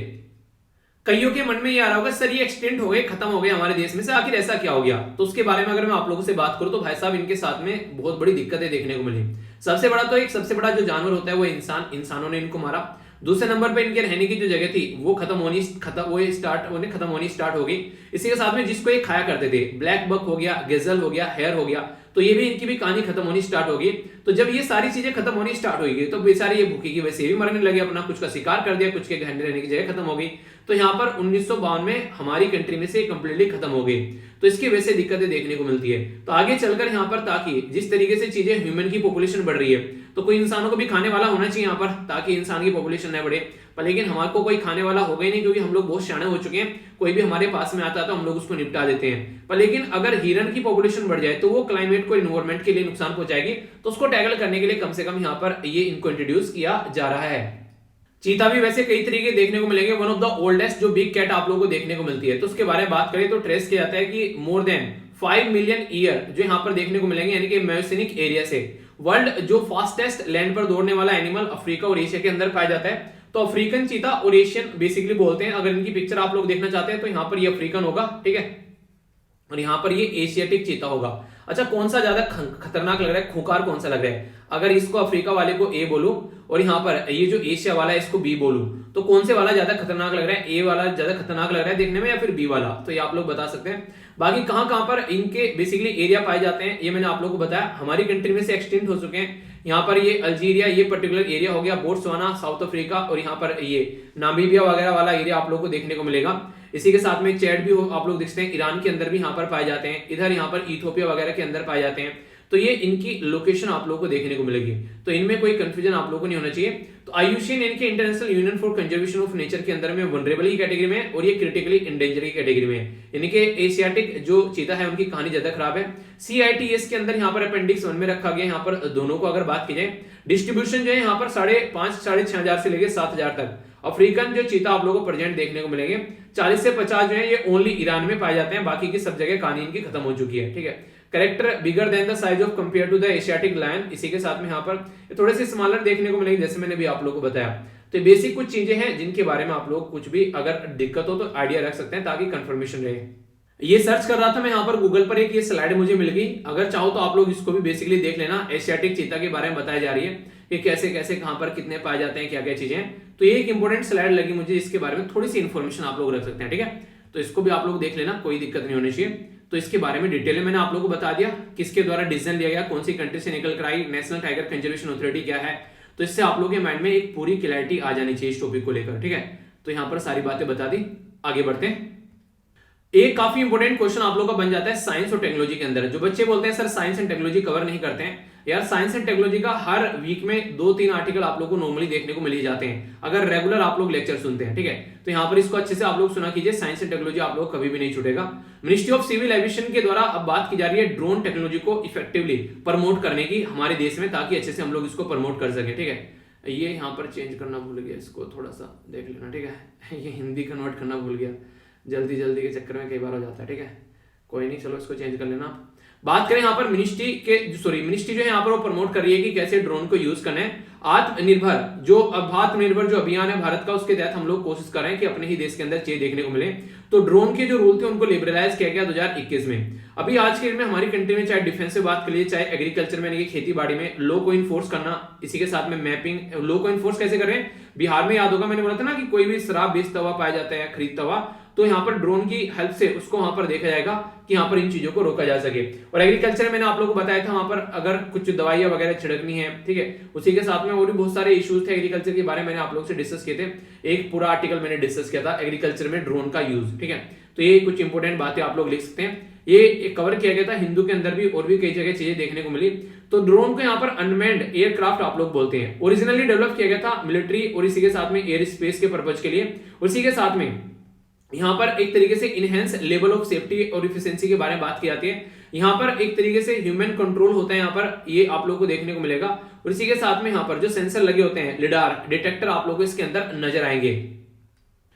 कईयों के मन में ये आ रहा होगा, सर ये एक्सटेंड हो गए, खत्म हो गए हमारे देश में से, आखिर ऐसा क्या हो गया। तो उसके बारे में अगर मैं आप लोगों से बात करूं तो भाई साहब इनके साथ में बहुत बड़ी दिक्कतें देखने को मिली। सबसे बड़ा जो जानवर होता है वो इंसान, इंसानों ने इनको मारा। दूसरे नंबर पे इनके रहने की जो जगह थी वो खत्म होनी स्टार्ट हो गई। इसी के साथ में जिसको ये खाया करते थे, ब्लैक बक हो गया, गेजल हो गया, हेयर हो गया, तो ये भी इनकी भी कहानी खत्म होनी स्टार्ट होगी। तो जब ये सारी चीजें खत्म होनी स्टार्ट होगी तो बेचारे ये भूखी की वजह से भी मरने लगे, अपना कुछ का शिकार कर दिया, कुछ के रहने रहने की जगह खत्म हो गई। तो यहाँ पर 1952 में हमारी कंट्री में से कंप्लीटली खत्म हो गई। तो इसकी वजह से दिक्कतें देखने को मिलती है। तो आगे चलकर यहाँ पर, ताकि जिस तरीके से चीजें, ह्यूमन की पॉपुलेशन बढ़ रही है, तो कोई इंसानों को भी खाने वाला होना चाहिए यहाँ पर, ताकि इंसान की पॉपुलेशन न बढ़े। पर लेकिन हमारे को कोई खाने वाला होगा ही नहीं, क्योंकि हम लोग बहुत शाणे हो चुके हैं। कोई भी हमारे पास में आता है तो हम लोग उसको निपटा देते हैं। पर लेकिन अगर हिरन की पॉपुलेशन बढ़ जाए तो वो क्लाइमेट को, इन्वायरमेंट के लिए नुकसान पहुंचाएगी। तो उसको टैकल करने के लिए कम से कम यहाँ पर ये इनको इंट्रोड्यूस किया जा रहा है। चीता भी वैसे कई तरीके देखने को मिलेंगे। वन ऑफ द ओल्डेस्ट जो बिग कैट आप लोगों को देखने को मिलती है, तो उसके बारे में बात करें तो ट्रेस किया जाता है कि मोर देन 5 मिलियन ईयर जो यहाँ पर देखने को मिलेंगे, यानी कि मायोसिनिक एरिया से। वर्ल्ड जो फास्टेस्ट लैंड पर दौड़ने वाला एनिमल अफ्रीका और एशिया के अंदर पाया जाता है, तो अफ्रीकन चीता और एशियन बेसिकली बोलते हैं। अगर इनकी पिक्चर आप लोग देखना चाहते हैं तो यहाँ पर ये अफ्रीकन होगा, ठीक है, और यहाँ पर ये एशियाटिक चीता होगा। अच्छा, कौन सा ज्यादा खतरनाक लग रहा है, खूंखार कौन सा लग रहा है? अगर इसको अफ्रीका वाले को ए बोलूं और यहाँ पर ये जो एशिया वाला है इसको बी बोलूं, तो कौन से वाला ज्यादा खतरनाक लग रहा है? ए वाला ज्यादा खतरनाक लग रहा है देखने में या फिर बी वाला? तो ये आप लोग बता सकते हैं। बाकी कहां कहां पर इनके बेसिकली एरिया पाए जाते हैं ये मैंने आप लोगों को बताया। हमारी कंट्री में से एक्सटिंक्ट हो चुके हैं। यहाँ पर ये अल्जीरिया, ये पर्टिकुलर एरिया हो गया, बोट्सवाना, साउथ अफ्रीका, और यहाँ पर ये नामीबिया वगैरह वाला एरिया आप लोगों को देखने को मिलेगा। इसी के साथ में चैड भी आप लोग देखते हैं, ईरान के अंदर भी यहाँ पर पाए जाते हैं, इधर यहाँ पर इथियोपिया वगैरह के अंदर पाए जाते हैं। तो ये इनकी लोकेशन आप लोगों को देखने को मिलेगी, तो इनमें कोई कंफ्यूजन आप लोगों को नहीं होना चाहिए। तो आईयूसीएन इनके international union for conservation of nature के अंदर में वनरेबल की कैटेगरी में और ये क्रिटिकली इंडेंजर की कैटेगरी में। इनके एशियाटिक जो चीता है उनकी कहानी ज्यादा खराब है। CITES के अंदर यहाँ पर अपेंडिक्स 1 में रखा गया। यहाँ पर दोनों को अगर बात की जाए, डिस्ट्रीब्यूशन जो है यहाँ पर 5,500 साढ़े 6,000 से लेके 7,000 तक अफ्रीकन जो चीता आप लोगों को प्रेजेंट देखने को मिलेंगे। 40 से 50 जो है ये ओनली ईरान में पाए जाते हैं, बाकी की सब जगह कहानी इनकी खत्म हो चुकी है, ठीक है। Character bigger than the size of compare to the Asiatic lion. इसी के साथ में यहाँ पर थोड़े से स्मॉलर देखने को मिलेंगे, जैसे मैंने भी आप लोगों को बताया। तो बेसिक कुछ चीजें हैं जिनके बारे में आप लोग कुछ भी अगर दिक्कत हो तो आइडिया रख सकते हैं ताकि कंफर्मेशन रहे। ये सर्च कर रहा था मैं यहाँ पर गूगल पर, एक ये स्लाइड मुझे मिल गई। अगर चाहो तो आप लोग इसको भी बेसिकली देख लेना। एशियाटिक चीता के बारे में बताई जा रही है कि कैसे कैसे कहां पर कितने पाए जाते हैं, क्या क्या चीजें हैं। तो ये एक इंपॉर्टेंट स्लाइड लगी मुझे, इसके बारे में थोड़ी सी इन्फॉर्मेशन आप लोग रख सकते हैं, ठीक है। तो इसको भी आप लोग देख लेना, कोई दिक्कत नहीं होनी चाहिए। तो इसके बारे में डिटेल में मैंने आप लोगों को बता दिया, किसके द्वारा डिसीजन लिया गया, कौन सी कंट्री से निकल कर आई, नेशनल टाइगर कंजर्वेशन अथॉरिटी क्या है। तो इससे आप लोगों के माइंड में एक पूरी क्लैरिटी आ जानी चाहिए इस टॉपिक को लेकर, ठीक है। तो यहाँ पर सारी बातें बता दी, आगे बढ़ते हैं। एक काफी इंपॉर्टेंट क्वेश्चन आप लोगों का बन जाता है साइंस और टेक्नोलॉजी के अंदर। जो बच्चे बोलते हैं sir science and technology cover नहीं करते हैं, यार साइंस एंड टेक्नोलॉजी का हर वीक में 2-3 आर्टिकल आप लोग को नॉर्मली देखने को मिल ही जाते हैं अगर रेगुलर आप लोग लेक्चर सुनते हैं, ठीक है। तो यहाँ पर इसको अच्छे से आप लोग सुना कीजिए, साइंस एंड टेक्नोलॉजी आप लोग कभी भी नहीं छूटेगा। मिनिस्ट्री ऑफ सिविल एविएशन के द्वारा अब बात की जा रही है ड्रोन टेक्नोलॉजी को इफेक्टिवली प्रमोट करने की हमारे देश में, ताकि अच्छे से हम लोग इसको प्रमोट कर सके, ठीक है। ये यहाँ पर चेंज करना भूल गया, इसको थोड़ा सा देख लेना, ठीक है। ये हिंदी कन्वर्ट करना भूल गया, जल्दी के चक्कर में कई बार हो जाता है, ठीक है। कोई नहीं, चलो इसको चेंज कर लेना। बात करें यहाँ पर मिनिस्ट्री जो है यहाँ पर वो प्रमोट कर रही है कि कैसे ड्रोन को यूज करना है। आत्मनिर्भर जो अभियान है भारत का, उसके तहत हम लोग कोशिश कर रहे हैं कि अपने ही देश के अंदर चीज देखने को मिले। तो ड्रोन के जो रूल थे उनको लिबरलाइज किया गया 2021 में। अभी आज के दिन में हमारी कंट्री में चाहे डिफेंस से बात कर लीजिए, चाहे एग्रीकल्चर में यानी खेती बाड़ी में लॉ को इन्फोर्स करना, इसी के साथ में मैपिंग, लॉ को इन्फोर्स कैसे कर रहे हैं। बिहार में याद होगा मैंने बोला था ना कि कोई भी शराब बेचता हुआ पाया जाता है, खरीदता हुआ, तो यहाँ पर ड्रोन की हेल्प से उसको वहां पर देखा जाएगा कि यहाँ पर इन चीजों को रोका जा सके। और एग्रीकल्चर में मैंने आप लोगों को बताया था वहां पर अगर कुछ दवाइयां वगैरह छिड़कनी है, ठीक है। उसी के साथ में और भी बहुत सारे इश्यूज थे एग्रीकल्चर के बारे में, मैंने आप लोगों से डिस्कस किए थे। एक पूरा आर्टिकल मैंने डिस्कस किया था एग्रीकल्चर में ड्रोन का यूज, ठीक है। तो ये कुछ इंपॉर्टेंट बातें आप लोग लिख सकते हैं। ये कवर किया गया था हिंदू के अंदर भी, और भी कई जगह चीजें देखने को मिली। तो ड्रोन को यहाँ पर अनमैन्ड एयरक्राफ्ट आप लोग बोलते हैं। ओरिजिनली डेवलप किया गया था मिलिट्री और इसी के साथ में एयर स्पेस के पर्पज के लिए। उसी के साथ में यहाँ पर एक तरीके से इनहेंस लेवल ऑफ सेफ्टी और इफिशिएंसी के बारे में बात की जाती है। यहाँ पर एक तरीके से ह्यूमन कंट्रोल होता है, यहाँ पर ये आप लोगों को देखने को मिलेगा। और इसी के साथ में यहाँ पर जो सेंसर लगे होते हैं, लिडार डिटेक्टर आप लोगों को इसके अंदर नजर आएंगे।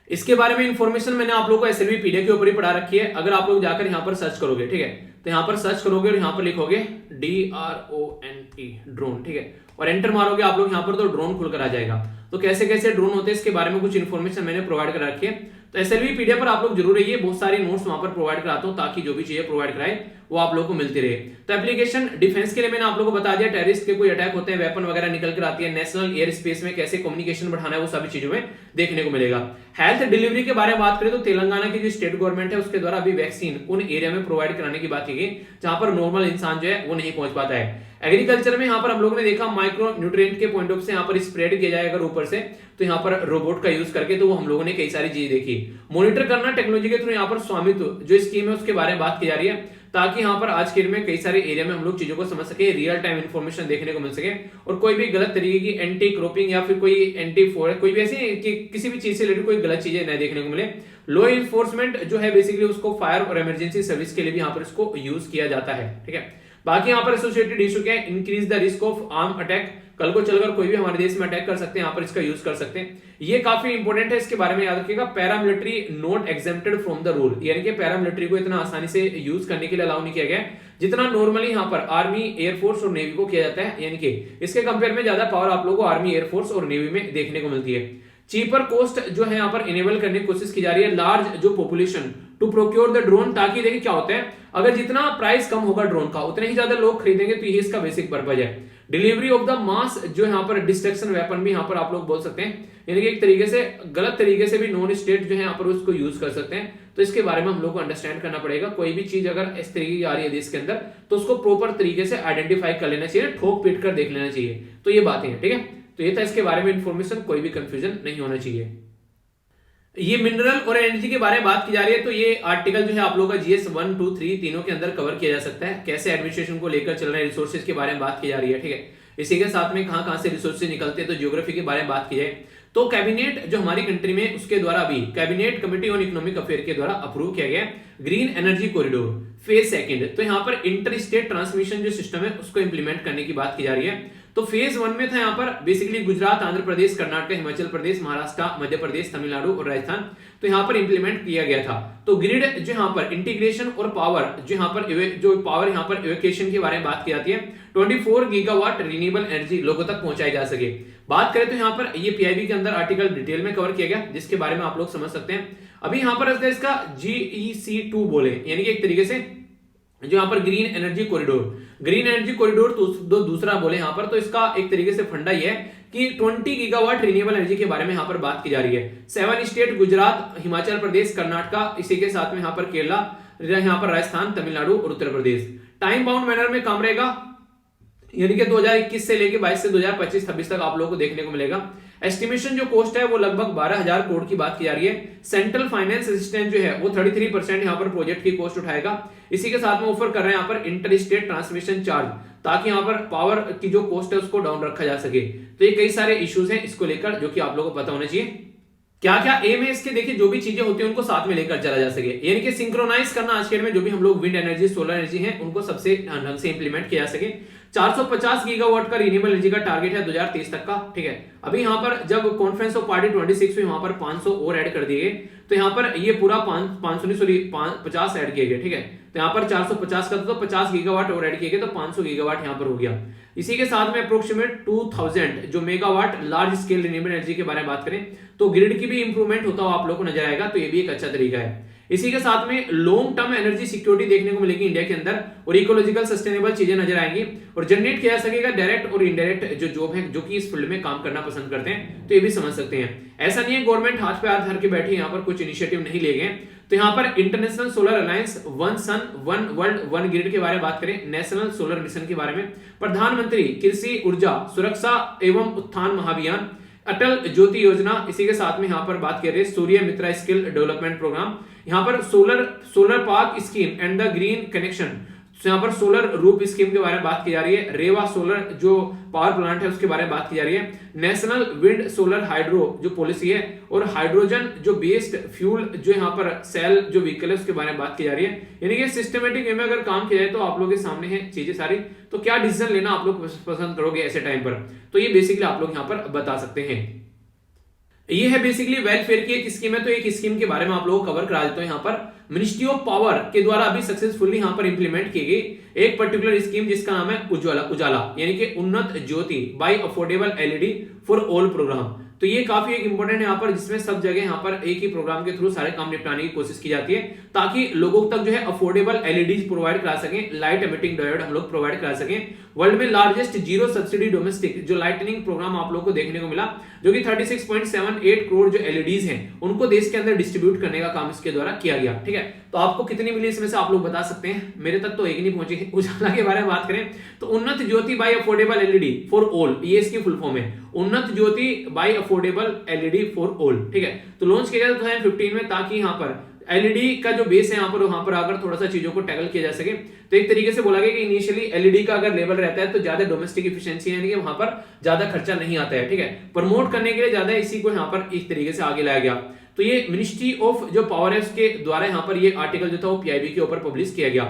इसके बारे में इंफॉर्मेशन मैंने आप लोगों को SLV PDF के ऊपर ही पढ़ा रखी है। अगर आप लोग जाकर यहाँ पर सर्च करोगे, ठीक है, तो यहाँ पर सर्च करोगे और यहाँ पर लिखोगे DRONE ड्रोन, ठीक है, और एंटर मारोगे आप लोग यहाँ पर, तो ड्रोन खुलकर आ जाएगा। तो कैसे कैसे ड्रोन होते हैं इसके बारे में कुछ इन्फॉर्मेशन मैंने प्रोवाइड कर रखी है। तो SLV PDF पर आप लोग जरूर रहिए, बहुत सारी नोट्स वहां पर प्रोवाइड कराता हूं ताकि जो भी चीजें प्रोवाइड कराए वो आप लोगों को मिलती रहे। तो एप्लीकेशन डिफेंस के लिए मैंने आप लोगों को बता दिया, टेररिस्ट के कोई अटैक होते हैं, वेपन वगैरह निकल कर आती है, नेशनल एयर स्पेस में कैसे कम्युनिकेशन बढ़ाना है, वो सभी चीजों में देखने को मिलेगा। हेल्थ डिलीवरी के बारे में बात करें तो तेलंगाना की जो स्टेट गवर्नमेंट है उसके द्वारा अभी वैक्सीन उन एरिया में प्रोवाइड कराने की बात की गई जहां पर नॉर्मल इंसान जो है वो नहीं पहुंच पाता है। एग्रीकल्चर में यहाँ पर हम लोगों ने देखा माइक्रो न्यूट्रिएंट के पॉइंट ऑफ से यहाँ पर स्प्रेड किया जाए अगर ऊपर से, तो यहाँ पर रोबोट का यूज करके, तो वो हम लोगों ने कई सारी चीजें देखी। मॉनिटर करना टेक्नोलॉजी के थ्रू, यहाँ पर स्वामित्व जो स्कीम है उसके बारे में बात की जा रही है, ताकि यहाँ पर आज के दिन में कई सारे एरिया में हम लोग चीजों को समझ सके, रियल टाइम इंफॉर्मेशन देखने को मिल सके, और कोई भी गलत तरीके की एंटी क्रॉपिंग या फिर कोई एंटी फॉरेस्ट, कोई भी ऐसी कि किसी भी चीज से रिलेटेड कोई गलत चीजें न देखने को मिले। लॉ इन्फोर्समेंट जो है बेसिकली उसको फायर और इमरजेंसी सर्विस के लिए भी यहाँ पर इसको यूज किया जाता है, ठीक है। बाकी यहाँ पर एसोसिएटेड इशू क्या है, increase the risk of arm attack, कल को चलकर कोई भी हमारे देश में अटैक कर सकते हैं, यहाँ पर इसका यूज कर सकते हैं। ये काफी इंपॉर्टेंट है, इसके बारे में याद रखिएगा। Paramilitary not exempted from the rule, यानी कि पैरामिलिट्री को इतना आसानी से यूज करने के लिए अलाउ नहीं किया गया जितना नॉर्मली यहाँ पर आर्मी, एयरफोर्स और नेवी को किया जाता है, यानी कि इसके कंपेयर में ज्यादा पावर आप लोगों को आर्मी, एयरफोर्स और नेवी में देखने को मिलती है। चीपर कोस्ट जो है यहाँ पर इनेबल करने की कोशिश की जा रही है लार्ज जो population to procure the drone, ताकि देखिए क्या होता है, अगर जितना प्राइस कम होगा ड्रोन का उतने ही ज्यादा लोग खरीदेंगे, तो ये इसका बेसिक पर्पज है। डिलीवरी ऑफ द मास जो यहाँ पर डिस्ट्रक्शन वेपन भी यहाँ पर आप लोग बोल सकते हैं, यानी कि एक तरीके से गलत तरीके से भी नॉन स्टेट जो है यहाँ पर उसको यूज कर सकते हैं। तो इसके बारे में हम लोग को अंडरस्टैंड करना पड़ेगा। कोई भी चीज अगर इस तरीके की आ रही है देश के अंदर तो उसको प्रॉपर तरीके से आइडेंटिफाई कर लेना चाहिए, ठोक पीट कर देख लेना चाहिए। तो ये बातें हैं, ठीक है। तो ये था इसके बारे में इंफॉर्मेशन, कोई भी कंफ्यूजन नहीं होना चाहिए। ये मिनरल और एनर्जी के बारे में बात की जा रही है, तो ये आर्टिकल जो है आप लोगों का जीएस 1, 2, 3 तीनों के अंदर कवर किया जा सकता है। कैसे एडमिनिस्ट्रेशन को लेकर चल रहे हैं, रिसोर्सेज के बारे में बात की जा रही है, ठीक है। इसी के साथ में कहां कहां से रिसोर्सेज निकलते हैं, तो ज्योग्राफी के बारे में बात की जाए तो कैबिनेट जो हमारी कंट्री में उसके द्वारा भी cabinet committee on economic affair के द्वारा अप्रूव किया गया green energy corridor phase second. तो यहाँ पर इंटर स्टेट ट्रांसमिशन जो सिस्टम है उसको इंप्लीमेंट करने की बात की जा रही है। तो फेज 1 में था यहाँ पर बेसिकली गुजरात, आंध्र प्रदेश, कर्नाटक, हिमाचल प्रदेश, महाराष्ट्र, मध्य प्रदेश, तमिलनाडु और राजस्थान, तो यहाँ पर इंप्लीमेंट किया गया था। तो ग्रिड जो यहाँ पर इंटीग्रेशन और पावर जो यहाँ पर जो पावर यहाँ पर इवेक्यूएशन के बारे में बात की जाती है, 24 गीगावाट रिन्यूएबल एनर्जी लोगों तक पहुंचाई जा सके। बात करें तो यहाँ पर ये पीआईबी के अंदर आर्टिकल डिटेल में कवर किया गया, जिसके बारे में आप लोग समझ सकते हैं। अभी यहाँ पर इसका GEC2 बोले, यानी कि एक तरीके से जो यहाँ पर ग्रीन एनर्जी कॉरिडोर तो दूसरा बोले यहाँ पर, तो इसका एक तरीके से फंडा ये है कि 20 गीगावाट रिन्यूएबल एनर्जी के बारे में यहाँ पर बात की जा रही है। 7 स्टेट गुजरात, हिमाचल प्रदेश, कर्नाटक, इसी के साथ में यहाँ पर केरला, यहाँ पर राजस्थान, तमिलनाडु और Uttar Pradesh. Time bound manner में काम रहेगा, यानी कि 2021 से लेके 22 से 2025-26 तक आप लोगों को देखने को मिलेगा। एस्टिमेशन जो कॉस्ट है वो लगभग 12,000 करोड़ की बात की जा रही है। सेंट्रल फाइनेंस असिस्टेंट जो है वो 33% यहाँ पर प्रोजेक्ट की कॉस्ट उठाएगा। इसी के साथ में ऑफर कर रहे हैं यहाँ पर इंटर स्टेट ट्रांसमिशन चार्ज, ताकि यहाँ पर पावर की जो कॉस्ट है उसको डाउन रखा जा सके। तो ये कई सारे इश्यूज हैं इसको लेकर जो कि आप लोगों को पता होना चाहिए। क्या क्या एम है इसके, देखिए जो भी चीजें होती है उनको साथ में लेकर चला जा सके, यानी कि सिंक्रोनाइज करना आज के डेट में जो भी हम लोग विंड एनर्जी, सोलर एनर्जी है उनको सबसे ढंग से इंप्लीमेंट किया जा सके। 450 गीगावाट का रिन्यूएबल एनर्जी का टारगेट है 2023 तक का, ठीक है। अभी यहाँ पर जब कॉन्फ्रेंस ऑफ पार्टी 26 हुई वहां पर 500 और ऐड कर दिए गए, तो यहाँ पर ये पूरा 50 ऐड किए गए, ठीक है। तो यहाँ पर 450 का तो 50 गीगावाट और ऐड किए गए, तो 500 गीगावाट यहाँ पर हो गया। इसी के साथ में अप्रोक्सीमेट 2000 जो megawatt large scale renewable energy के बारे में बात करें तो ग्रिड की भी इंप्रूवमेंट होता हुआ आप लोगों को नजर आएगा, तो ये भी एक अच्छा तरीका है। इसी के साथ में लॉन्ग टर्म एनर्जी सिक्योरिटी देखने को मिलेगी इंडिया के अंदर, और इकोलॉजिकल सस्टेनेबल चीजें नजर आएंगी, और जनरेट किया जा सकेगा डायरेक्ट और इनडायरेक्ट जो जॉब है जो कि इस फील्ड में काम करना पसंद करते हैं, तो ये भी समझ सकते हैं। ऐसा नहीं है गवर्नमेंट हाथ पे हाथ धर के बैठी, यहाँ पर कुछ इनिशिएटिव नहीं लिए गए। तो यहाँ पर international solar alliance, one sun one world one grid के बारे में बात करें, नेशनल सोलर मिशन के बारे में, प्रधानमंत्री कृषि ऊर्जा सुरक्षा एवं उत्थान महाभियान, अटल ज्योति योजना, इसी के साथ में यहाँ पर बात कर रहे हैं सूर्य मित्रा स्किल डेवलपमेंट प्रोग्राम, यहाँ पर solar park scheme and the green connection, यहाँ पर सोलर रूप स्कीम के बारे में बात की जा रही है, रेवा सोलर जो पावर प्लांट है उसके बारे में बात की जा रही है, नेशनल विंड सोलर हाइड्रो जो पॉलिसी है, और हाइड्रोजन जो बेस्ड फ्यूल जो यहाँ पर सेल जो व्हीकल है उसके बारे में बात की जा रही है। यानी कि सिस्टमेटिक वे में अगर काम किया जाए तो आप लोगों के सामने है चीजें सारी, तो क्या डिसीजन लेना आप लोग पसंद करोगे ऐसे टाइम पर, तो ये बेसिकली आप लोग यहाँ पर बता सकते हैं। ये है बेसिकली वेलफेयर की एक स्कीम है, तो एक स्कीम के बारे में आप लोग कवर करा देते हैं। यहाँ पर मिनिस्ट्री ऑफ पावर के द्वारा अभी सक्सेसफुली यहाँ पर इंप्लीमेंट की गई एक पर्टिकुलर स्कीम जिसका नाम है उजाला, यानी कि Unnat Jyoti by affordable LED for all programme. तो ये काफी एक इंपॉर्टेंट है यहाँ पर, जिसमें सब जगह यहाँ पर एक ही प्रोग्राम के थ्रू सारे काम निपटाने की कोशिश की जाती है, ताकि लोगों तक जो है अफोर्डेबल एलईडीज प्रोवाइड करा सकें, लाइट एमिटिंग डायोड हम लोग प्रोवाइड करा सकें। वर्ल्ड में लार्जेस्ट जीरो सब्सिडी डोमेस्टिक जो लाइटनिंग प्रोग्राम आप लोग को देखने को मिला, जो कि 36.78 करोड़ जो एलईडीज हैं उनको देश के अंदर डिस्ट्रीब्यूट करने का काम इसके द्वारा किया गया, ठीक है। तो आपको कितनी मिली इसमें से आप लोग बता सकते हैं, मेरे तक तो एक नहीं पहुंची। उजाला के बारे में बात करें तो Unnat Jyoti by affordable LED for all, ये इसकी फुल फॉर्म है, Unnat Jyoti by affordable LED for all, ठीक है। तो लॉन्च किया गया 2015 में, ताकि यहाँ पर एलईडी का जो बेस है यहाँ पर आकर थोड़ा सा चीजों को टैकल किया जा सके। तो एक तरीके से बोला गया कि इनिशियली एलईडी का अगर लेवल रहता है तो ज्यादा डोमेस्टिक एफिशिएंसी यानी कि वहां पर ज्यादा खर्चा नहीं आता है, ठीक है। प्रमोट करने के लिए ज्यादा इसी को यहाँ पर इस तरीके से आगे लाया गया। तो ये मिनिस्ट्री ऑफ जो पावर है उसके द्वारा यहाँ पर ये आर्टिकल जो था वो पीआईबी के ऊपर पब्लिश किया गया।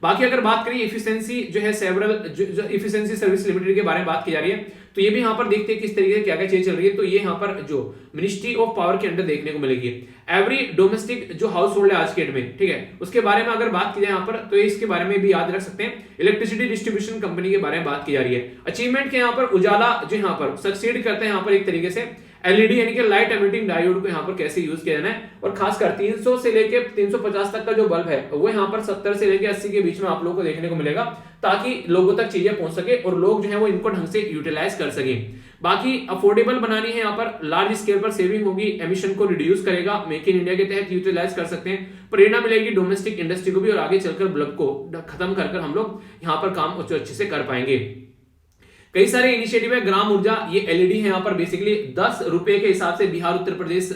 बाकी अगर बात करें एफिशिएंसी जो है सेवरल जो एफिशिएंसी सर्विस लिमिटेड के बारे में बात की जा रही है, तो ये भी यहाँ पर देखते हैं किस तरीके से क्या क्या चीज चल रही है। तो ये यहाँ पर जो मिनिस्ट्री ऑफ पावर के अंडर देखने को मिलेगी एवरी डोमेस्टिक जो हाउस होल्ड है आज के डेट में, ठीक है, उसके बारे में अगर बात की जाए यहाँ पर, तो इसके बारे में भी याद रख सकते हैं। इलेक्ट्रिसिटी डिस्ट्रीब्यूशन कंपनी के बारे में बात की जा रही है। अचीवमेंट के यहाँ पर उजाला जो यहाँ पर सक्सीड करते हैं यहाँ पर एक तरीके से एलईडी यानी कि लाइट एमिटिंग डायोड को यहाँ पर कैसे यूज किया जाना है, और खासकर 300 से लेके 350 तक का जो बल्ब है वो यहाँ पर 70 से लेके 80 के बीच में आप लोगों को देखने को मिलेगा, ताकि लोगों तक चीजें पहुंच सके और लोग जो है वो इनको ढंग से यूटिलाइज कर सके। बाकी अफोर्डेबल बनानी है, यहाँ पर लार्ज स्केल पर सेविंग होगी, एमिशन को रिड्यूस करेगा, मेक इन इंडिया के तहत यूटिलाइज कर सकते हैं, प्रेरणा मिलेगी डोमेस्टिक इंडस्ट्री को भी, और आगे चलकर बल्ब को खत्म कर हम लोग यहाँ पर काम अच्छे से कर पाएंगे। कई सारे इनिशिएटिव है। ग्राम ऊर्जा, ये एलईडी है यहाँ पर बेसिकली 10 रुपए के हिसाब से बिहार, उत्तर प्रदेश,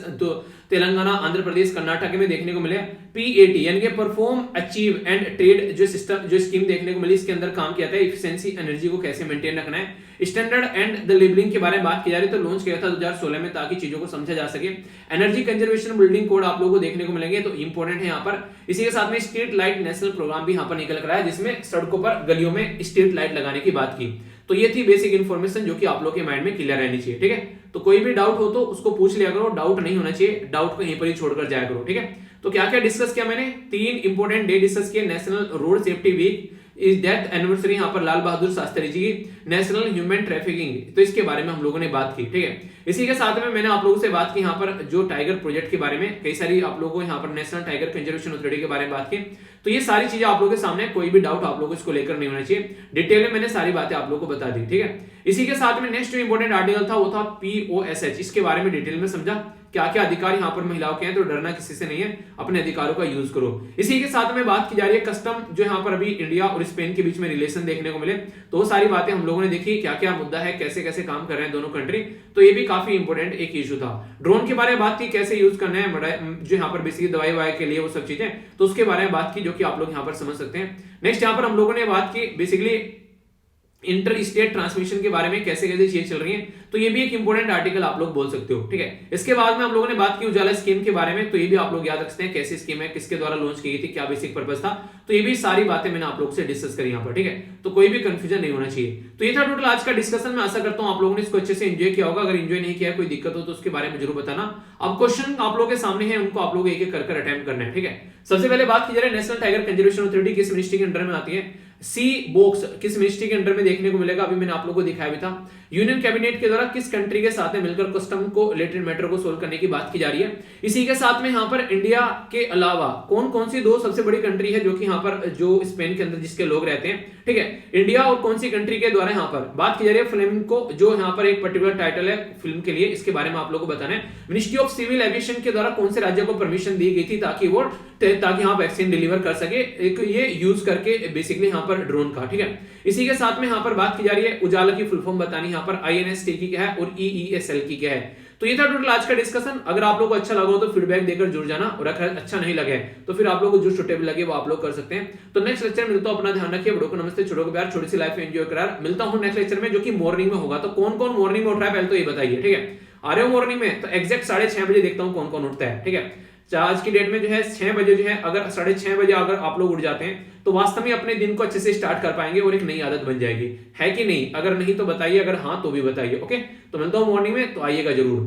तेलंगाना, आंध्र प्रदेश, कर्नाटक में देखने को मिले। पीएटी यानी कि परफॉर्म, अचीव एंड ट्रेड जो सिस्टम, जो स्कीम देखने को मिली, इसके अंदर काम किया था इफिशिएंसी एनर्जी को कैसे मेंटेन रखना है। स्टैंडर्ड एंड द लेबलिंग के बारे में बात की जा रही है, तो लॉन्च किया था 2016 में, ताकि चीजों को समझा जा सके। एनर्जी कंजर्वेशन बिल्डिंग कोड आप लोगों को देखने को मिलेंगे, तो इंपॉर्टेंट है यहाँ पर। इसी के साथ में स्ट्रीट लाइट नेशनल प्रोग्राम भी यहाँ पर निकल कर आया, जिसमें सड़कों पर, गलियों में स्ट्रीट लाइट लगाने की बात की। तो ये थी बेसिक इन्फॉर्मेशन जो कि आप लोग के माइंड में क्लियर रहनी चाहिए, ठीक है। तो कोई भी डाउट हो तो उसको पूछ लिया करो, डाउट नहीं होना चाहिए, डाउट को यहीं पर ही छोड़कर जाया करो, ठीक है। तो क्या क्या डिस्कस किया मैंने, 3 इंपॉर्टेंट डे डिस्कस किए। नेशनल रोड सेफ्टी वीक, इस डेथ एनिवर्सरी यहाँ पर लाल बहादुर शास्त्री जी की, नेशनल ह्यूमन ट्रैफिकिंग, तो इसके बारे में हम लोगों ने बात की, ठीक है। इसी के साथ में मैंने आप लोगों से बात की यहाँ पर जो टाइगर प्रोजेक्ट के बारे में, कई सारी आप लोगों को यहाँ पर नेशनल टाइगर कंजर्वेशन अथॉरिटी के बारे में बात की। तो ये सारी चीजें आप लोगों के सामने, कोई भी डाउट आप लोगों को इसको लेकर नहीं होना चाहिए, डिटेल में मैंने सारी बातें आप लोगों को बता दी, ठीक है। इसी के साथ में नेक्स्ट जो इंपॉर्टेंट आर्टिकल था वो था पीओएसएच, इसके बारे में डिटेल में समझा, क्या क्या अधिकार यहाँ पर महिलाओं के हैं, तो डरना किसी से नहीं है, अपने अधिकारों का यूज करो। इसी के साथ में बात की जा रही है कस्टम, जो यहाँ पर अभी इंडिया और स्पेन के बीच में रिलेशन देखने को मिले, तो वो सारी बातें हम लोगों ने देखी, क्या क्या मुद्दा है, कैसे कैसे काम कर रहे हैं दोनों कंट्री, तो ये भी काफी इंपॉर्टेंट एक इशू था। ड्रोन के बारे में बात की, कैसे यूज करना है, जो यहाँ पर बेसिकली दवाई ववाई के लिए वो सब चीजें, तो उसके बारे में बात की, जो कि आप लोग यहाँ पर समझ सकते हैं। नेक्स्ट यहाँ पर हम लोगों ने बात की बेसिकली इंटर स्टेट ट्रांसमिशन के बारे में, कैसे कैसे चीजें चल रही हैं, तो ये भी एक इंपॉर्टेंट आर्टिकल आप लोग बोल सकते हो, ठीक है। इसके बाद में हम लोगों ने बात की उजाला स्कीम के बारे में, तो ये भी आप लोग याद रखते हैं, कैसी स्कीम है, किसके द्वारा लॉन्च की गई थी, क्या बेसिक पर्पस था, तो ये भी सारी बातें मैंने आप लोग से डिस्कस करी यहाँ पर, ठीक है। तो कोई भी कंफ्यूजन नहीं होना चाहिए। तो ये था टोटल आज का डिस्कसन। मैं आशा करता हूँ आप लोगों ने इसको अच्छे से एंजॉय किया होगा। अगर एंजॉय नहीं किया, कोई दिक्कत हो तो उसके बारे में जरूर बताना। अब क्वेश्चन आप लोगों के सामने है, उनको आप लोग एक एक कर अटेम्प्ट करना है, ठीक है। सबसे पहले बात की जा रही है नेशनल टाइगर कंजर्वेशन अथॉरिटी किस मिनिस्ट्री के अंडर में आती है, सी बॉक्स किस मिनिस्ट्री के अंडर में देखने को मिलेगा, अभी मैंने आप लोगों को दिखाया भी था। यूनियन कैबिनेट के द्वारा किस कंट्री के साथ में मिलकर कस्टम को रिलेटेड मैटर को सोल्व करने की बात की जा रही है। इसी के साथ में यहाँ पर इंडिया के अलावा कौन कौन सी 2 सबसे बड़ी कंट्री है जो कि यहाँ पर जो स्पेन के अंदर जिसके लोग रहते हैं, ठीक है। इंडिया और कौन सी कंट्री के द्वारा यहाँ पर बात की जा रही है फ्लेमिंगो, जो यहाँ पर एक पर्टिकुलर टाइटल है फिल्म के लिए, इसके बारे में आप लोगों को बताना है। मिनिस्ट्री ऑफ सिविल एविएशन के द्वारा कौन से राज्य को परमिशन दी गई थी ताकि यहाँ वैक्सीन डिलीवर कर सके, एक ये यूज करके बेसिकली यहाँ पर ड्रोन का, ठीक है। इसी के साथ में यहाँ पर बात की जा रही है उजाला की फुल फॉर्म बतानी, यहाँ पर INST की क्या है और EESL की क्या है। तो ये था टोटल आज का डिस्कशन। अगर आप लोग को अच्छा लगा हो तो फीडबैक देकर जुड़ जाना, और अगर अच्छा नहीं लगे तो फिर आप लोग को जो सुटेबल लगे वो आप लोग कर सकते हैं। तो नेक्स्ट लेक्चर मिलता हूं, अपना ध्यान रखिए, बड़ों को नमस्ते, छोटों को प्यार, छोटी सी लाइफ एंजॉय करार। मिलता हूं नेक्स्ट लेक्चर में जो कि मॉर्निंग में होगा। तो कौन कौन मॉर्निंग में उठ रहा है पहले तो ये बताइए, ठीक है। आ रहे हो मॉर्निंग में तो एग्जैक्ट 6:30 बजे देखता हूं कौन कौन उठता है, ठीक है। आज की डेट में जो है 6 बजे जो है, अगर 6:30 बजे अगर आप लोग उठ जाते हैं तो वास्तव में अपने दिन को अच्छे से स्टार्ट कर पाएंगे और एक नई आदत बन जाएगी, है कि नहीं। अगर नहीं तो बताइए, अगर हाँ तो भी बताइए, ओके। तो मिलता हूं मॉर्निंग में, तो आइएगा जरूर।